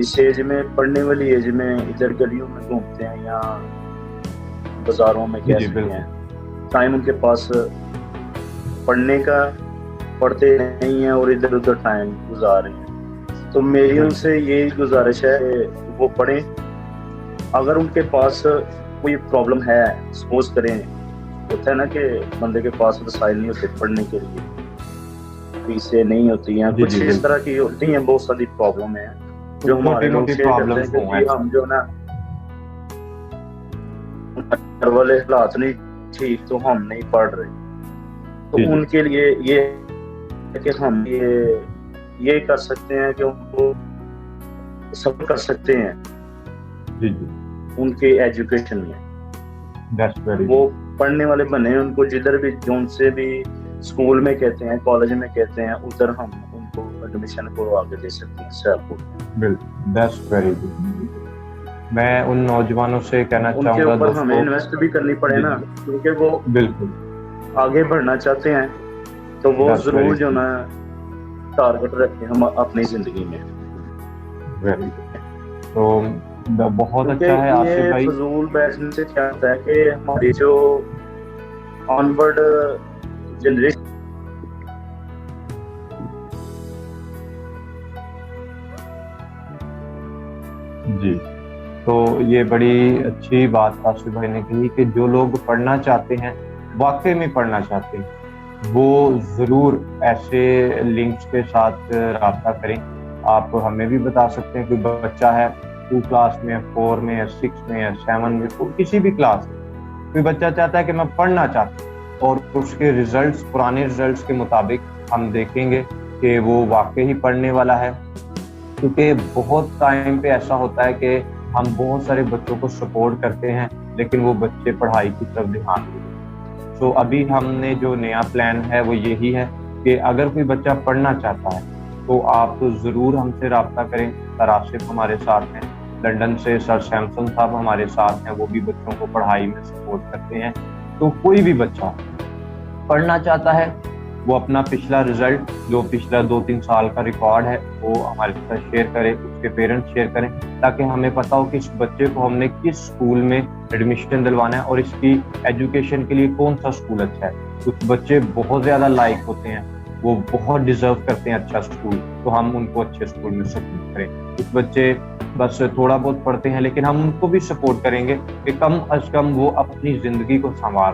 इस एज में, पढ़ने वाली एज में, इधर गलियों में घूमते हैं या बाजारों में कह सकते हैं, टाइम उनके पास पढ़ने का, पढ़ते नहीं है और इधर उधर टाइम गुजार रहे हैं। तो मेरी उनसे यही गुजारिश है वो पढ़ें। अगर उनके पास कोई प्रॉब्लम है, सपोज करें, होता है ना कि बंदे के पास वसाइल नहीं होते पढ़ने के लिए, फीसें नहीं होती हैं, कुछ इस तरह की होती हैं, बहुत सारी प्रॉब्लम है जो हमारे लोग शेयर करते हैं कि हम जो ना घर वाले हालात नहीं ठीक तो हम नहीं पढ़ रहे। तो उनके लिए ये कि हम ये कर सकते हैं कि उनको सब कर सकते हैं जी उनके एजुकेशन में, वो पढ़ने वाले बने, उनको जिधर भी, जो उनसे भी स्कूल में कहते हैं, कॉलेज में कहते हैं, उधर हम उनको एडमिशन को आगे दे सकते हैं। बिल्कुल, दैट्स वेरी गुड। मैं उन नौजवानों से कहना चाहूँगा, उनके ऊपर हमें इन्वेस्ट भी करनी पड़े ना, क्योंकि वो बिल्कुल आगे बढ़ना चाहते हैं, तो वो जरूर जो ना टारगेट रखें हम अपनी जिंदगी में। Very good. तो बहुत अच्छा है आसिफ भाई। फजूल बैठने से क्या होता है कि हमारी जो ऑनवर्ड जनरेशन, जी, तो ये बड़ी अच्छी बात आसिफ भाई ने कही कि जो लोग पढ़ना चाहते हैं, वाकई में पढ़ना चाहते हैं, वो ज़रूर ऐसे लिंक्स के साथ राब्ता करें। आप हमें भी बता सकते हैं, कोई बच्चा है 2 क्लास में, 4 में, 6 में, 7 में, किसी भी क्लास में कोई बच्चा चाहता है कि मैं पढ़ना चाहता हूँ और उसके रिजल्ट्स, पुराने रिजल्ट्स के मुताबिक हम देखेंगे कि वो वाकई ही पढ़ने वाला है। क्योंकि बहुत टाइम पे ऐसा होता है कि हम बहुत सारे बच्चों को सपोर्ट करते हैं, लेकिन वो बच्चे पढ़ाई की तरफ ध्यान नहीं देते। तो अभी हमने जो नया प्लान है वो यही है कि अगर कोई बच्चा पढ़ना चाहता है तो आप ज़रूर हमसे रब्ता करें। सर आसिफ हमारे साथ हैं, लंदन से सर सैमसन साहब हमारे साथ हैं, वो भी बच्चों को पढ़ाई में सपोर्ट करते हैं। तो कोई भी बच्चा पढ़ना चाहता है, वो अपना पिछला रिजल्ट, जो पिछला 2-3 साल का रिकॉर्ड है, वो हमारे साथ शेयर करे, उसके पेरेंट्स शेयर करें, ताकि हमें पता हो कि इस बच्चे को हमने किस स्कूल में एडमिशन दिलवाना है और इसकी एजुकेशन के लिए कौन सा स्कूल अच्छा है। कुछ बच्चे बहुत ज़्यादा लायक होते हैं, वो बहुत डिजर्व करते हैं अच्छा स्कूल, तो हम उनको अच्छे स्कूल में सपोर्ट करें। कुछ बच्चे बस थोड़ा बहुत पढ़ते हैं, लेकिन हम उनको भी सपोर्ट करेंगे कि कम अज कम वो अपनी ज़िंदगी को संवार,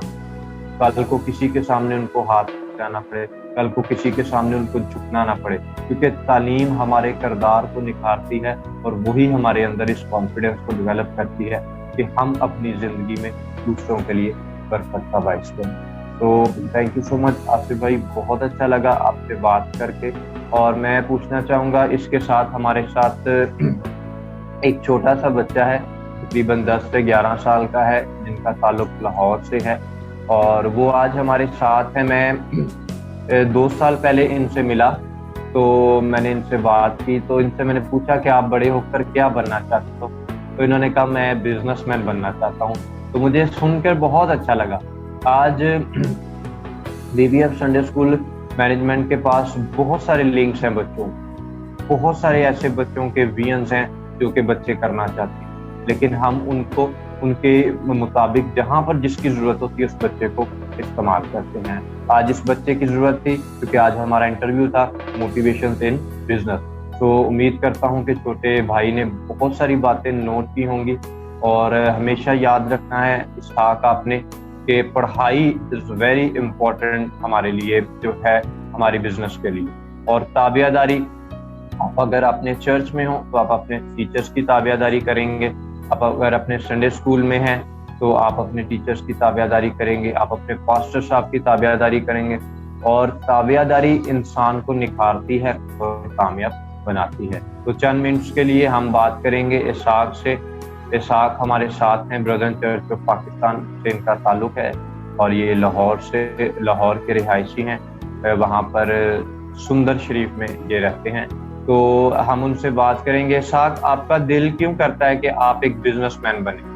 कल को किसी के सामने उनको हाथ जाना पड़े, कल को किसी के सामने उनको झुकना ना पड़े। क्योंकि तालीम हमारे किरदार को निखारती है और वही हमारे अंदर इस कॉन्फिडेंस को डेवलप करती है कि हम अपनी ज़िंदगी में दूसरों के लिए बरकत का बाइस बनें। तो thank you so much Asif भाई, बहुत अच्छा लगा आपसे बात करके। और मैं पूछना चाहूँगा, इसके साथ हमारे साथ एक छोटा सा बच्चा है, तकरीबन 10 से 11 साल का है, जिनका ताल्लुक लाहौर से है और वो आज हमारे साथ है। मैं 2 साल पहले इनसे मिला, तो मैंने इनसे बात की, तो इनसे मैंने पूछा कि आप बड़े होकर क्या बनना चाहते हो, तो इन्होंने कहा मैं बिजनेसमैन बनना चाहता हूँ। तो मुझे सुनकर बहुत अच्छा लगा। आज बीबीएफ संडे स्कूल मैनेजमेंट के पास बहुत सारे लिंक्स हैं बच्चों, बहुत सारे ऐसे बच्चों के विजन्स हैं जो कि बच्चे करना चाहते हैं, लेकिन हम उनको उनके मुताबिक जहाँ पर जिसकी ज़रूरत होती है उस बच्चे को इस्तेमाल करते हैं। आज इस बच्चे की ज़रूरत थी क्योंकि आज हमारा इंटरव्यू था मोटिवेशन इन बिजनेस। तो उम्मीद करता हूँ कि छोटे भाई ने बहुत सारी बातें नोट की होंगी और हमेशा याद रखना है इसहाक आपने कि पढ़ाई इज़ वेरी इम्पोर्टेंट हमारे लिए जो है हमारी बिजनेस के लिए। और ताबियादारी, आप अगर अपने चर्च में हो तो आप अपने टीचर्स की ताबियादारी करेंगे, आप अगर अपने संडे स्कूल में हैं तो आप अपने टीचर्स की ताबियादारी करेंगे, आप अपने पास्टर साहब की ताबियादारी करेंगे। और ताबियादारी इंसान को निखारती है और कामयाब बनाती है। तो चंद मिनट्स के लिए हम बात करेंगे इसहाक से। इसहाक हमारे साथ हैं, ब्रदर चर्च ऑफ पाकिस्तान से इनका ताल्लुक है और ये लाहौर के रिहायशी हैं, वहाँ पर सुंदर शरीफ में ये रहते हैं। तो हम उनसे बात करेंगे। इसहाक, आपका दिल क्यों करता है कि आप एक बिजनेसमैन बने?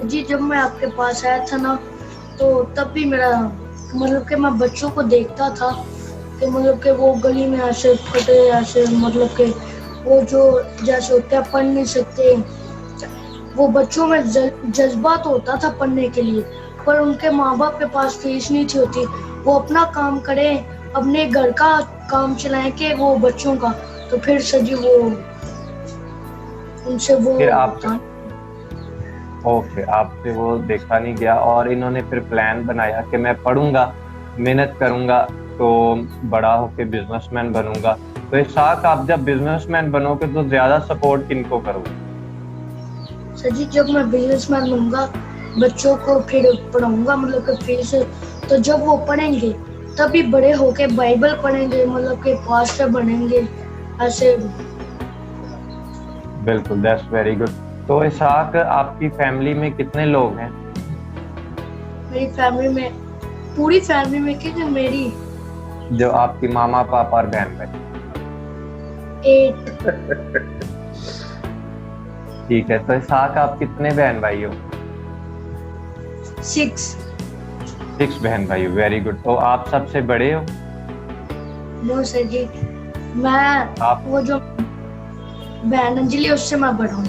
जी, जब मैं आपके पास आया था ना तो तब भी मेरा मतलब कि मैं बच्चों को देखता था कि मतलब कि वो गली में ऐसे फटे, ऐसे मतलब कि वो जो जैसे होते हैं पढ़ नहीं सकते, वो बच्चों में जज्बा तो होता था पढ़ने के लिए, पर उनके माँ बाप के पास फीस नहीं थी होती। वो अपना काम करें, अपने घर का काम चलाएं कि वो बच्चों का, तो फिर सजी वो उनसे वो आपसे वो देखा नहीं गया और इन्होंने फिर प्लान बनाया कि मैं पढ़ूंगा, मेहनत करूंगा तो बड़ा होके बिजनेसमैन बनूंगा। तो इसहाक, आप जब बिजनेसमैन बनोगे तो ज्यादा सपोर्ट किनको करोगे? सर जी, जब मैं बिजनेसमैन बनूंगा बच्चों को फिर पढ़ाऊंगा, मतलब कि फिर से तो जब वो पढ़ेंगे तभी बड़े होके बाइबल पढ़ेंगे, मतलब कि पास्टर बनेंगे ऐसे। बिल्कुल, दैट्स वेरी गुड। तो इसहाक, आपकी फैमिली में कितने लोग हैं? मेरी फैमिली में, पूरी फैमिली में कितने, मेरी जो आपकी मामा पापा और बहन भाई? 8। ठीक है। तो इसहाक, आप कितने बहन भाई हो? 6 बहन भाई हो, वेरी गुड। तो आप सबसे बड़े हो? नो सर जी, मैं वो जो बहन अंजलि उससे मैं बड़ा हूँ।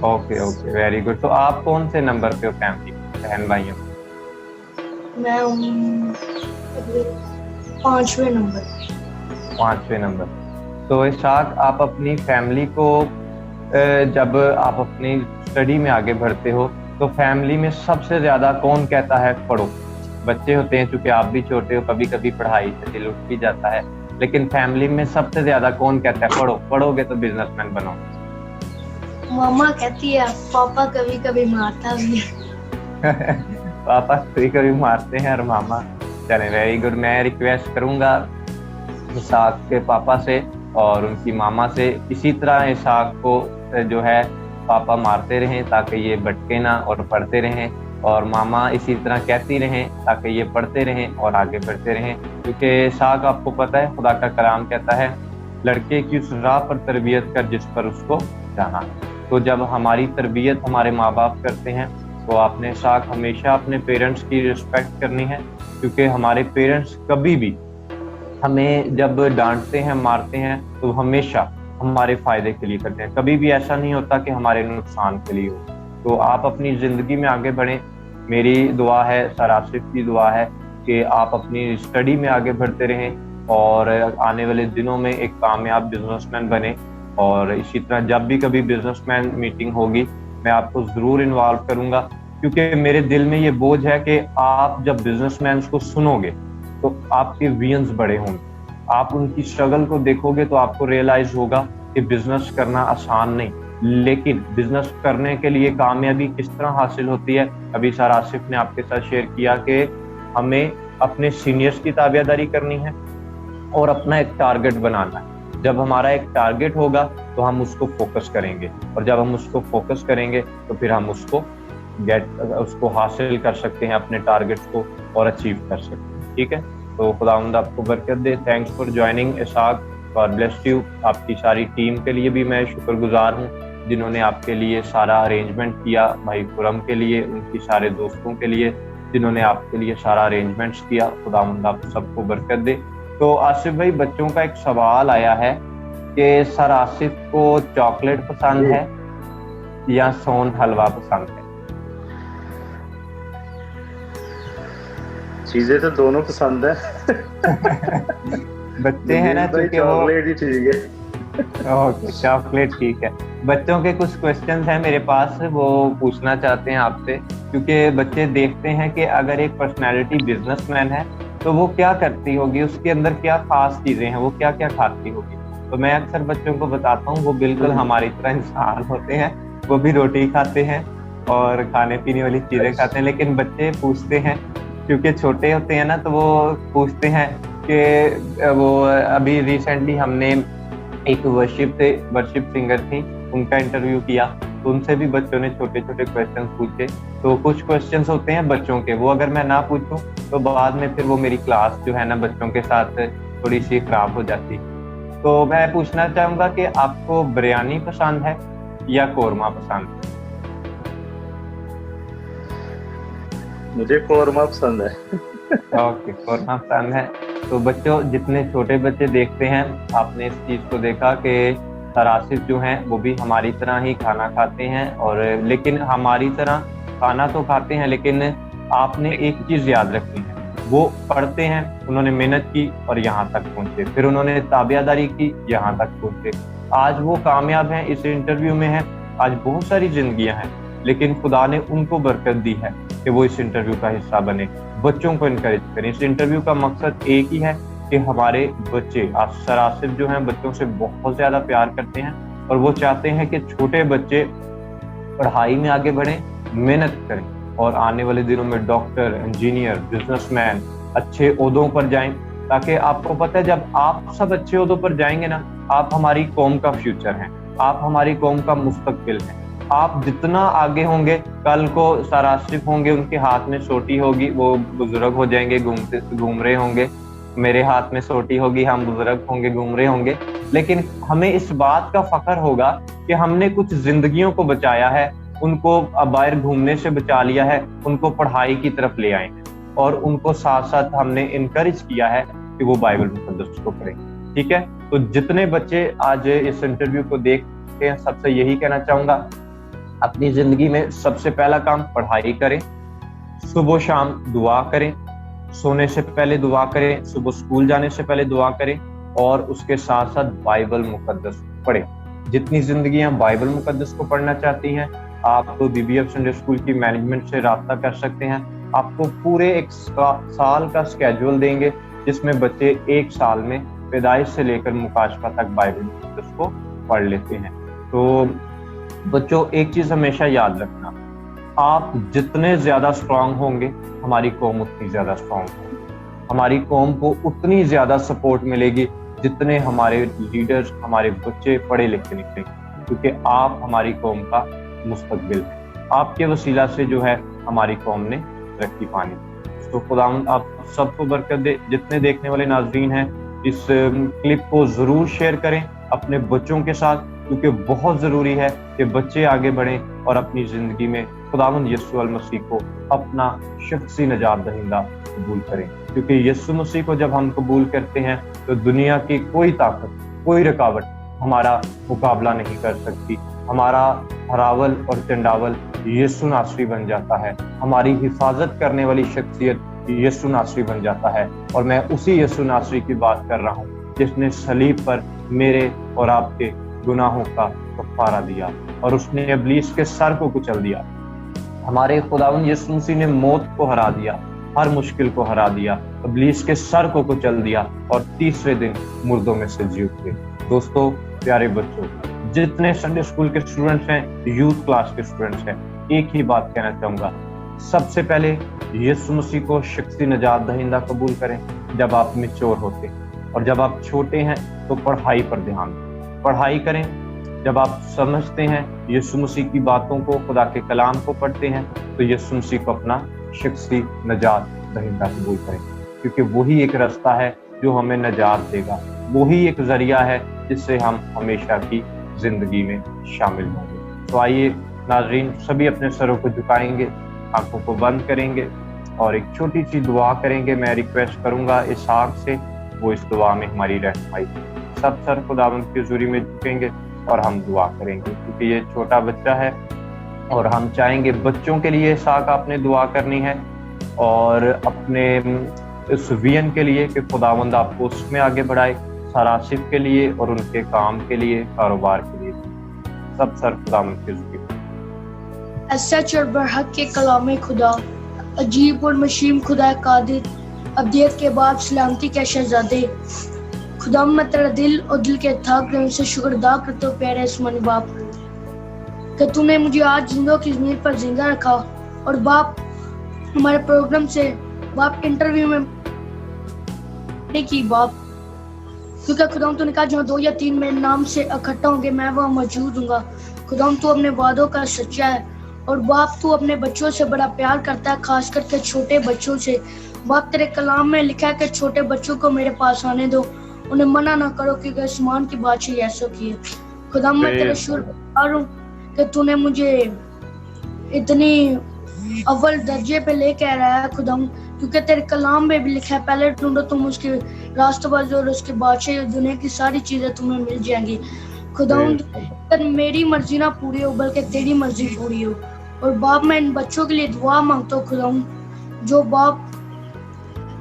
Okay, very good. तो आप कौन से नंबर पे हो फैमिली बहन भाइयों? मैं 5वें नंबर। 5वें नंबर। तो इसहाक, आप अपनी फैमिली को जब आप अपनी स्टडी में आगे बढ़ते हो तो फैमिली में सबसे ज्यादा कौन कहता है पढ़ो? बच्चे होते हैं, चूंकि आप भी छोटे हो, कभी कभी पढ़ाई से दिल उठ भी जाता है, लेकिन फैमिली में सबसे ज्यादा कौन कहता है पढ़ो, पढ़ोगे तो बिजनेसमैन बनोगे? मामा कहती है, पापा कभी कभी मारता भी है। पापा कभी कभी मारते हैं और मामा। चले, वेरी गुड। मैं रिक्वेस्ट करूंगा इसहाक के पापा से और उनकी मामा से इसी तरह इसहाक को जो है पापा मारते रहें ताकि ये भटके ना और पढ़ते रहें, और मामा इसी तरह कहती रहें ताकि ये पढ़ते रहें और आगे बढ़ते रहें। क्योंकि इसहाक, आपको पता है खुदा का कलाम कहता है लड़के की उस राह पर तरबियत कर जिस पर उसको जाना। तो जब हमारी तरबियत हमारे माँ बाप करते हैं तो आपने इसहाक हमेशा अपने पेरेंट्स की रिस्पेक्ट करनी है, क्योंकि हमारे पेरेंट्स कभी भी हमें जब डांटते हैं, मारते हैं तो हमेशा हमारे फायदे के लिए करते हैं, कभी भी ऐसा नहीं होता कि हमारे नुकसान के लिए हो। तो आप अपनी ज़िंदगी में आगे बढ़ें। मेरी दुआ है, सर आसिफ की दुआ है कि आप अपनी स्टडी में आगे बढ़ते रहें और आने वाले दिनों में एक कामयाब बिजनेसमैन बने। और इसी तरह जब भी कभी बिजनेसमैन मीटिंग होगी मैं आपको ज़रूर इन्वॉल्व करूँगा, क्योंकि मेरे दिल में ये बोझ है कि आप जब बिजनेसमैन को सुनोगे तो आपके विजन्स बड़े होंगे, आप उनकी स्ट्रगल को देखोगे तो आपको रियलाइज होगा कि बिजनेस करना आसान नहीं, लेकिन बिजनेस करने के लिए कामयाबी किस तरह हासिल होती है अभी सर आसिफ ने आपके साथ शेयर किया कि हमें अपने सीनियर्स की ताबियादारी करनी है और अपना एक टारगेट बनाना है। जब हमारा एक टारगेट होगा तो हम उसको फोकस करेंगे, और जब हम उसको फोकस करेंगे तो फिर हम उसको हासिल कर सकते हैं, अपने टारगेट्स को और अचीव कर सकते हैं। ठीक है, तो खुदावंद आपको बरकत दे। Thanks for joining Ishaq, God bless you. आपकी सारी टीम के लिए भी मैं शुक्रगुजार हूँ जिन्होंने आपके लिए सारा अरेंजमेंट किया, भाई खुरम के लिए, उनकी सारे दोस्तों के लिए जिन्होंने आपके लिए सारा अरेंजमेंट्स किया। खुदावंद आप सबको बरकत दे। तो आसिफ भाई, बच्चों का एक सवाल आया है कि सर आसिफ को चॉकलेट पसंद है। या सोन हलवा पसंद है? चीजें तो दोनों पसंद है। बच्चे हैं ना, चूंकि वो चॉकलेट ही ठीक है। ओके, चॉकलेट ठीक है। बच्चों के कुछ क्वेश्चंस हैं मेरे पास, वो पूछना चाहते हैं आपसे, क्योंकि बच्चे देखते हैं कि अगर एक पर्सनालिटी बिजनेसमैन है तो वो क्या करती होगी, उसके अंदर क्या खास चीजें हैं, वो क्या क्या खाती होगी। तो मैं अक्सर बच्चों को बताता हूँ वो बिल्कुल हमारी तरह इंसान होते हैं, वो भी रोटी खाते हैं और खाने पीने वाली चीजें खाते हैं, लेकिन बच्चे पूछते हैं, क्योंकि छोटे होते हैं ना, तो वो पूछते हैं कि वो अभी रिसेंटली हमने एक वर्शिप सिंगर थी, उनका इंटरव्यू किया, तो उनसे भी बच्चों ने छोटे छोटे क्वेश्चन पूछे। तो कुछ क्वेश्चंस होते हैं बच्चों के, वो अगर मैं ना पूछूं तो बाद में फिर वो मेरी क्लास जो है ना बच्चों के साथ थोड़ी सी खराब हो जाती। तो मैं पूछना चाहूंगा कि आपको बिरयानी पसंद है या कोरमा पसंद है? मुझे कोरमा पसंद है। ओके, कोरमा पसंद है। तो बच्चों, जितने छोटे बच्चे देखते हैं, आपने इस चीज को देखा कि सरासिफ जो हैं वो भी हमारी तरह ही खाना खाते हैं, और लेकिन हमारी तरह खाना तो खाते हैं, लेकिन आपने एक चीज याद रखनी है, वो पढ़ते हैं, उन्होंने मेहनत की और यहाँ तक पहुंचे, फिर उन्होंने ताबियादारी की, यहाँ तक पहुंचे, आज वो कामयाब हैं, इस इंटरव्यू में हैं, आज बहुत सारी जिंदगियां हैं, लेकिन खुदा ने उनको बरकत दी है कि वो इस इंटरव्यू का हिस्सा बने। बच्चों को इनकरेज करें। इस इंटरव्यू का मकसद एक ही है कि हमारे बच्चे, आज सरासिफ जो हैं बच्चों से बहुत ज्यादा प्यार करते हैं, और वो चाहते हैं कि छोटे बच्चे पढ़ाई में आगे बढ़ें, मेहनत करें, और आने वाले दिनों में डॉक्टर, इंजीनियर, बिजनेसमैन, अच्छे ओहदों पर जाएं, ताकि आपको पता है जब आप सब अच्छे ओहदों पर जाएंगे ना, आप हमारी कौम का फ्यूचर हैं, आप हमारी कौम का मुस्तकबिल हैं। आप जितना आगे होंगे, कल को सरासिफ होंगे, उनके हाथ में सोटी होगी, वो बुजुर्ग हो जाएंगे, घूम रहे होंगे, मेरे हाथ में सोटी होगी, हम बुजुर्ग होंगे, घूम रहे होंगे, लेकिन हमें इस बात का फख्र होगा कि हमने कुछ जिंदगियों को बचाया है, उनको बाहर घूमने से बचा लिया है, उनको पढ़ाई की तरफ ले आए हैं, और उनको साथ साथ हमने इनकरेज किया है कि वो बाइबल मुकद्दस को पढ़ें। ठीक है, तो जितने बच्चे आज इस इंटरव्यू को देखते हैं, सबसे यही कहना चाहूंगा, अपनी जिंदगी में सबसे पहला काम पढ़ाई करें, सुबह शाम दुआ करें, सोने से पहले दुआ करें, सुबह स्कूल जाने से पहले दुआ करें, और उसके साथ साथ बाइबल मुकद्दस पढ़ें। जितनी जिंदगियां बाइबल मुकद्दस को पढ़ना चाहती हैं, आप बीबीएफ संडे स्कूल की मैनेजमेंट से राब्ता कर सकते हैं। आपको पूरे एक साल का स्केड्यूल देंगे, जिसमें बच्चे एक साल में पैदाइश से लेकर मुकाशफा तक बाइबल मुकद्दस को पढ़ लेते हैं। तो बच्चों, एक चीज हमेशा याद रखना, आप जितने ज्यादा स्ट्रांग होंगे, हमारी कौम उतनी ज्यादा स्ट्रांग होगी, हमारी कौम को उतनी ज्यादा सपोर्ट मिलेगी, जितने हमारे लीडर्स, हमारे बच्चे पढ़े लिखे निकलेंगे, क्योंकि आप हमारी कौम का मुस्तकबिल है। आपके वसीला से जो है हमारी कौम ने तरक्की पानी। तो खुदावंद आप सबको बरकत दे। जितने देखने वाले नाज़रीन हैं, इस क्लिप को जरूर शेयर करें अपने बच्चों के साथ, क्योंकि बहुत जरूरी है कि बच्चे आगे बढ़ें और अपनी जिंदगी में खुदावंद यीशु मसीह को अपना शख्सी नजात दहिंदा कबूल करें। क्योंकि यीशु मसीह को जब हम कबूल करते हैं तो दुनिया की कोई ताकत, कोई रुकावट हमारा मुकाबला नहीं कर सकती। हमारा हरावल और चंडावल यीशु नासरी बन जाता है, हमारी हिफाजत करने वाली शख्सियत यीशु नासरी बन जाता है। और मैं उसी यीशु नासरी की बात कर रहा हूँ जिसने सलीब पर मेरे और आपके गुनाहों का कफ़ारा दिया, और उसने इब्लीस के सर को कुचल दिया। हमारे खुदावंद यीशु मसीह ने मौत को हरा दिया, हर मुश्किल को हरा दिया, इब्लीस के सर को कुचल दिया, और तीसरे दिन मुर्दों में से जी उठे। दोस्तों, प्यारे बच्चों, जितने संडे स्कूल के स्टूडेंट्स हैं, यूथ क्लास के स्टूडेंट्स हैं, एक ही बात कहना चाहूंगा, सबसे पहले यीशु मसीह को शख्सी नजात दहिंदा कबूल करें जब आप मैच्योर होते हैं, और जब आप छोटे हैं तो पढ़ाई पर ध्यान दें, पढ़ाई करें। जब आप समझते हैं यीशु मसीह की बातों को, खुदा के कलाम को पढ़ते हैं, तो यीशु मसीह को अपना शख्सी नजात दहिंदा कबूल करें, क्योंकि वही एक रास्ता है जो हमें नजात देगा, वही एक जरिया है जिससे हम हमेशा की जिंदगी में शामिल होंगे। तो आइए नाज़रीन, सभी अपने सरों को झुकाएंगे, आंखों को बंद करेंगे और एक छोटी सी दुआ करेंगे। मैं रिक्वेस्ट करूंगा इसहाक से, वो इस दुआ में हमारी रहनुमाई करें। सब सर खुदावंद की हुज़ूरी में झुकेंगे और हम दुआ करेंगे, क्योंकि ये छोटा बच्चा है, और हम चाहेंगे बच्चों के लिए साक आपने दुआ करनी है और अपने इस विजन के लिए कि खुदावंद आपको उसमें आगे बढ़ाए, सर आसिफ के लिए और उनके काम के लिए, कारोबार के लिए, सब सर खुदावंद के ज़रिए। सच और बरहक के कलाम खुदा, अजीब और मशीम खुदा कादिर, अब्दियत के बाद सलामती के शहजादे, खुदा मैं तेरा दिल और दिल के थक रहे से शुक्र अदा करते हो प्यारे आसमानी बाप कि तूने मुझे आज जिंदों की ज़मीन पर जिंदा रखा। और बाप हमारे प्रोग्राम से बाप इंटरव्यू में नहीं की बाप, क्योंकि खुदा तूने कहा जहाँ 2 या 3 मेरे नाम से इकट्ठा होंगे मैं वहाँ मौजूद हूँगा। खुदा तू अपने वादों का सच्चा है और बाप तू अपने बच्चों से बड़ा प्यार करता है, खास करके छोटे बच्चों से। बाप तेरे कलाम में लिखा है कि छोटे बच्चों को मेरे पास आने दो, उन्हें मना ना करो क्योंकि आसमान की बादशाही ऐसा की है। खुदा मैं तेरे शुक्र हूँ कि तूने मुझे इतनी अव्वल दर्जे पे लेके आ रहा है खुदा, क्योंकि तेरे कलाम में भी लिखा है पहले ढूंढो तुम उसके रास्तबाज़ और उसके बादशाही, दुनिया की सारी चीजें तुम्हें मिल जाएंगी। खुदा मेरी मर्जी ना पूरी हो बल्कि तेरी मर्जी पूरी हो। और बाप मैं इन बच्चों के लिए दुआ मांगता हूँ खुदा, जो बाप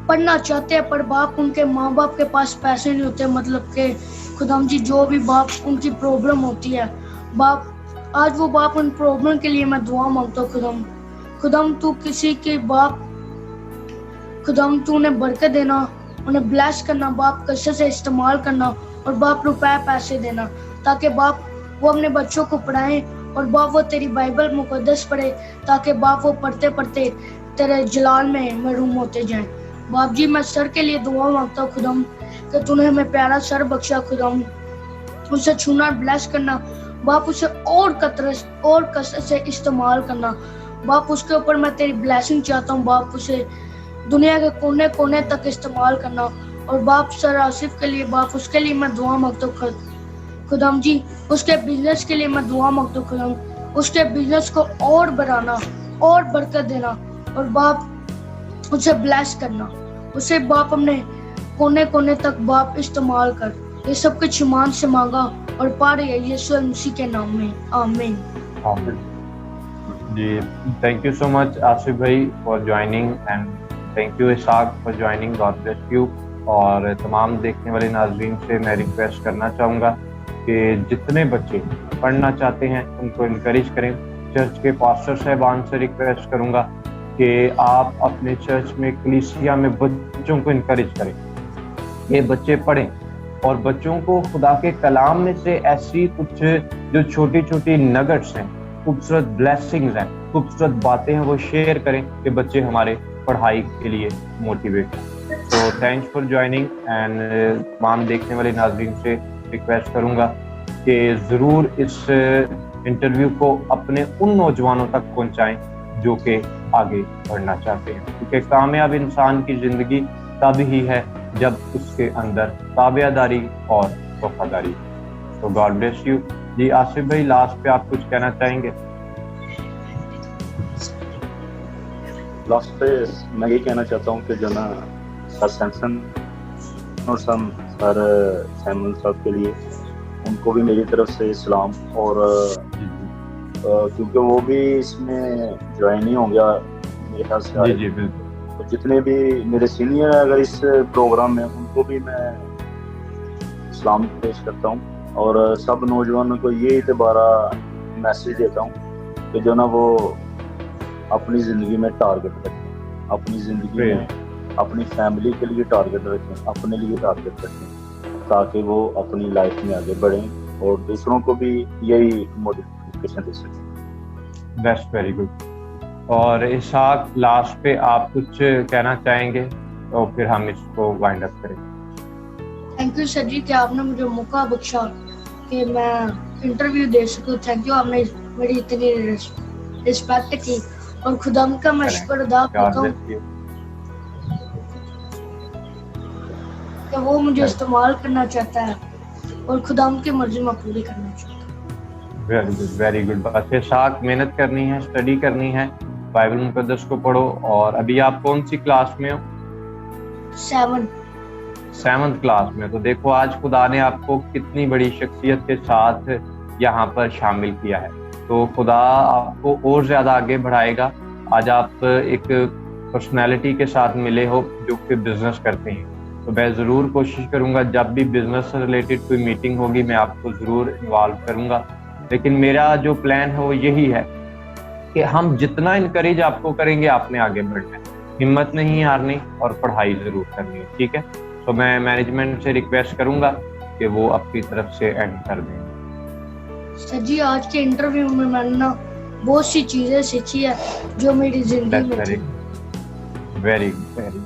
पढ़ना चाहते हैं पर बाप उनके माँ बाप के पास पैसे नहीं होते, मतलब के खुदा जी जो भी बाप उनकी प्रॉब्लम होती है बाप, आज वो बाप उन प्रॉब्लम के लिए मैं दुआ मांगता हूँ खुदा तू किसी के बाप खुदा तू उन्हें बरकत देना, उन्हें ब्लेस करना बाप, कसरत से इस्तेमाल करना और बाप रुपए पैसे देना ताकि बाप वो अपने बच्चों को पढ़ाएं और बाप वो तेरी बाइबल मुकद्दस पढ़े ताकि बाप वो पढ़ते पढ़ते तेरे जलाल में महरूम होते जाएं। बाप जी मैं सर के लिए दुआ मांगता हूँ खुदा कि तूने हमें प्यारा सर बख्शा खुदा, उसे छूना ब्लेस करना बाप, उसे और कसरत से इस्तेमाल करना बाप, उसके ऊपर मैं तेरी ब्लेसिंग चाहता हूँ बाप, उसे दुनिया के कोने कोने तक इस्तेमाल करना। और बाप सर आसिफ के लिए बाप उसके लिए मैं दुआ मांगता हूँ खुदाम जी, उसके बिजनेस के लिए मैं दुआ मांगता हूँ खुदाम, उसके बिजनेस को और बढ़ाना और बरकत देना और बाप उसे ब्लेस करना, उसे बाप अपने कोने कोने तक बाप इस्तेमाल कर। ये सब कुछ ईमान से मांगा और पा रहे हैं यीशु मसीह के नाम में, आमीन। जी thank you so much Asif भाई for joining and thank you Isaac for joining, God bless you. और तमाम देखने वाले नाज़रीन से मैं रिक्वेस्ट करना चाहूँगा कि जितने बच्चे पढ़ना चाहते हैं उनको इनकरेज करें। चर्च के पास्टर साहबान से रिक्वेस्ट करूँगा कि आप अपने चर्च में कलीसिया में बच्चों को इनकरेज करें, ये बच्चे पढ़ें और बच्चों को खुदा के कलाम में से ऐसी कुछ जो छोटी छोटी नगट्स हैं, खूबसूरत ब्लेसिंग्स हैं, खूबसूरत बातें हैं, वो शेयर करें कि बच्चे हमारे पढ़ाई के लिए मोटिवेट हैं। तो थैंक्स फॉर ज्वाइनिंग एंड तमाम देखने वाले नाज़रीन से रिक्वेस्ट करूँगा कि ज़रूर इस इंटरव्यू को अपने उन नौजवानों तक पहुँचाएं जो कि आगे बढ़ना चाहते हैं, क्योंकि कामयाब इंसान की ज़िंदगी तब ही है जब उसके अंदर ताबेदारी और वफादारी। तो गॉड ब्लेस यू। जी आसिफ भाई लास्ट पे आप कुछ कहना चाहेंगे? लास्ट पे मैं ये कहना चाहता हूँ कि जो ना सर सैमसन और सर सैमुअल साहब के लिए उनको भी मेरी तरफ से सलाम, और क्योंकि वो भी इसमें ज्वाइन ही हो गया मेरे ख्याल से। जी बिल्कुल। तो जितने भी मेरे सीनियर अगर इस प्रोग्राम में, उनको भी मैं सलाम पेश करता हूँ और सब नौजवानों को ये दोबारा मैसेज देता हूँ कि जो ना वो अपनी ज़िंदगी में टारगेट रखें, अपनी ज़िंदगी में अपनी फैमिली के लिए टारगेट रखें, अपने लिए टारगेट रखें, ताकि वो अपनी लाइफ में आगे बढ़ें और दूसरों को भी यही मोटिवेशन दे सकें। That's very good. और इसाक लास्ट पे आप कुछ कहना चाहेंगे तो फिर हम इसको वाइंड अप करें। थैंक यू सर जी कि आपने मुझे मौका बख्शा कि मैं इंटरव्यू दे सकूं। थैंक यू, आपने मेरी इतनी रिस्पेक्ट की और खुदा का मैं शुक्र अदा करता हूँ कि वो मुझे इस्तेमाल करना चाहता है और खुदा की मर्जी में पूरी करना चाहता है। Very good, very good. बस इसाक मेहनत करनी है, स्टडी करनी है, बाइबल मुकद्दस को पढ़ो। और अभी आप कौन सी क्लास में हो? 7th क्लास में। तो देखो आज खुदा ने आपको कितनी बड़ी शख्सियत के साथ यहाँ पर शामिल किया है। तो खुदा आपको और ज़्यादा आगे बढ़ाएगा। आज आप एक पर्सनैलिटी के साथ मिले हो जो कि बिज़नेस करते हैं, तो मैं ज़रूर कोशिश करूँगा जब भी बिज़नेस से रिलेटेड कोई मीटिंग होगी मैं आपको ज़रूर इन्वॉल्व करूँगा। लेकिन मेरा जो प्लान है वो यही है कि हम जितना इनकरेज आपको करेंगे आपने आगे बढ़ना है, हिम्मत नहीं हारनी और पढ़ाई ज़रूर करनी है, ठीक है। तो मैं मैनेजमेंट से रिक्वेस्ट करूँगा कि वो आपकी तरफ से एंड कर दें। सर जी, आज के इंटरव्यू में मैंने ना बहुत सी चीज़ें सीखी है जो मेरी जिंदगी में थी। Very very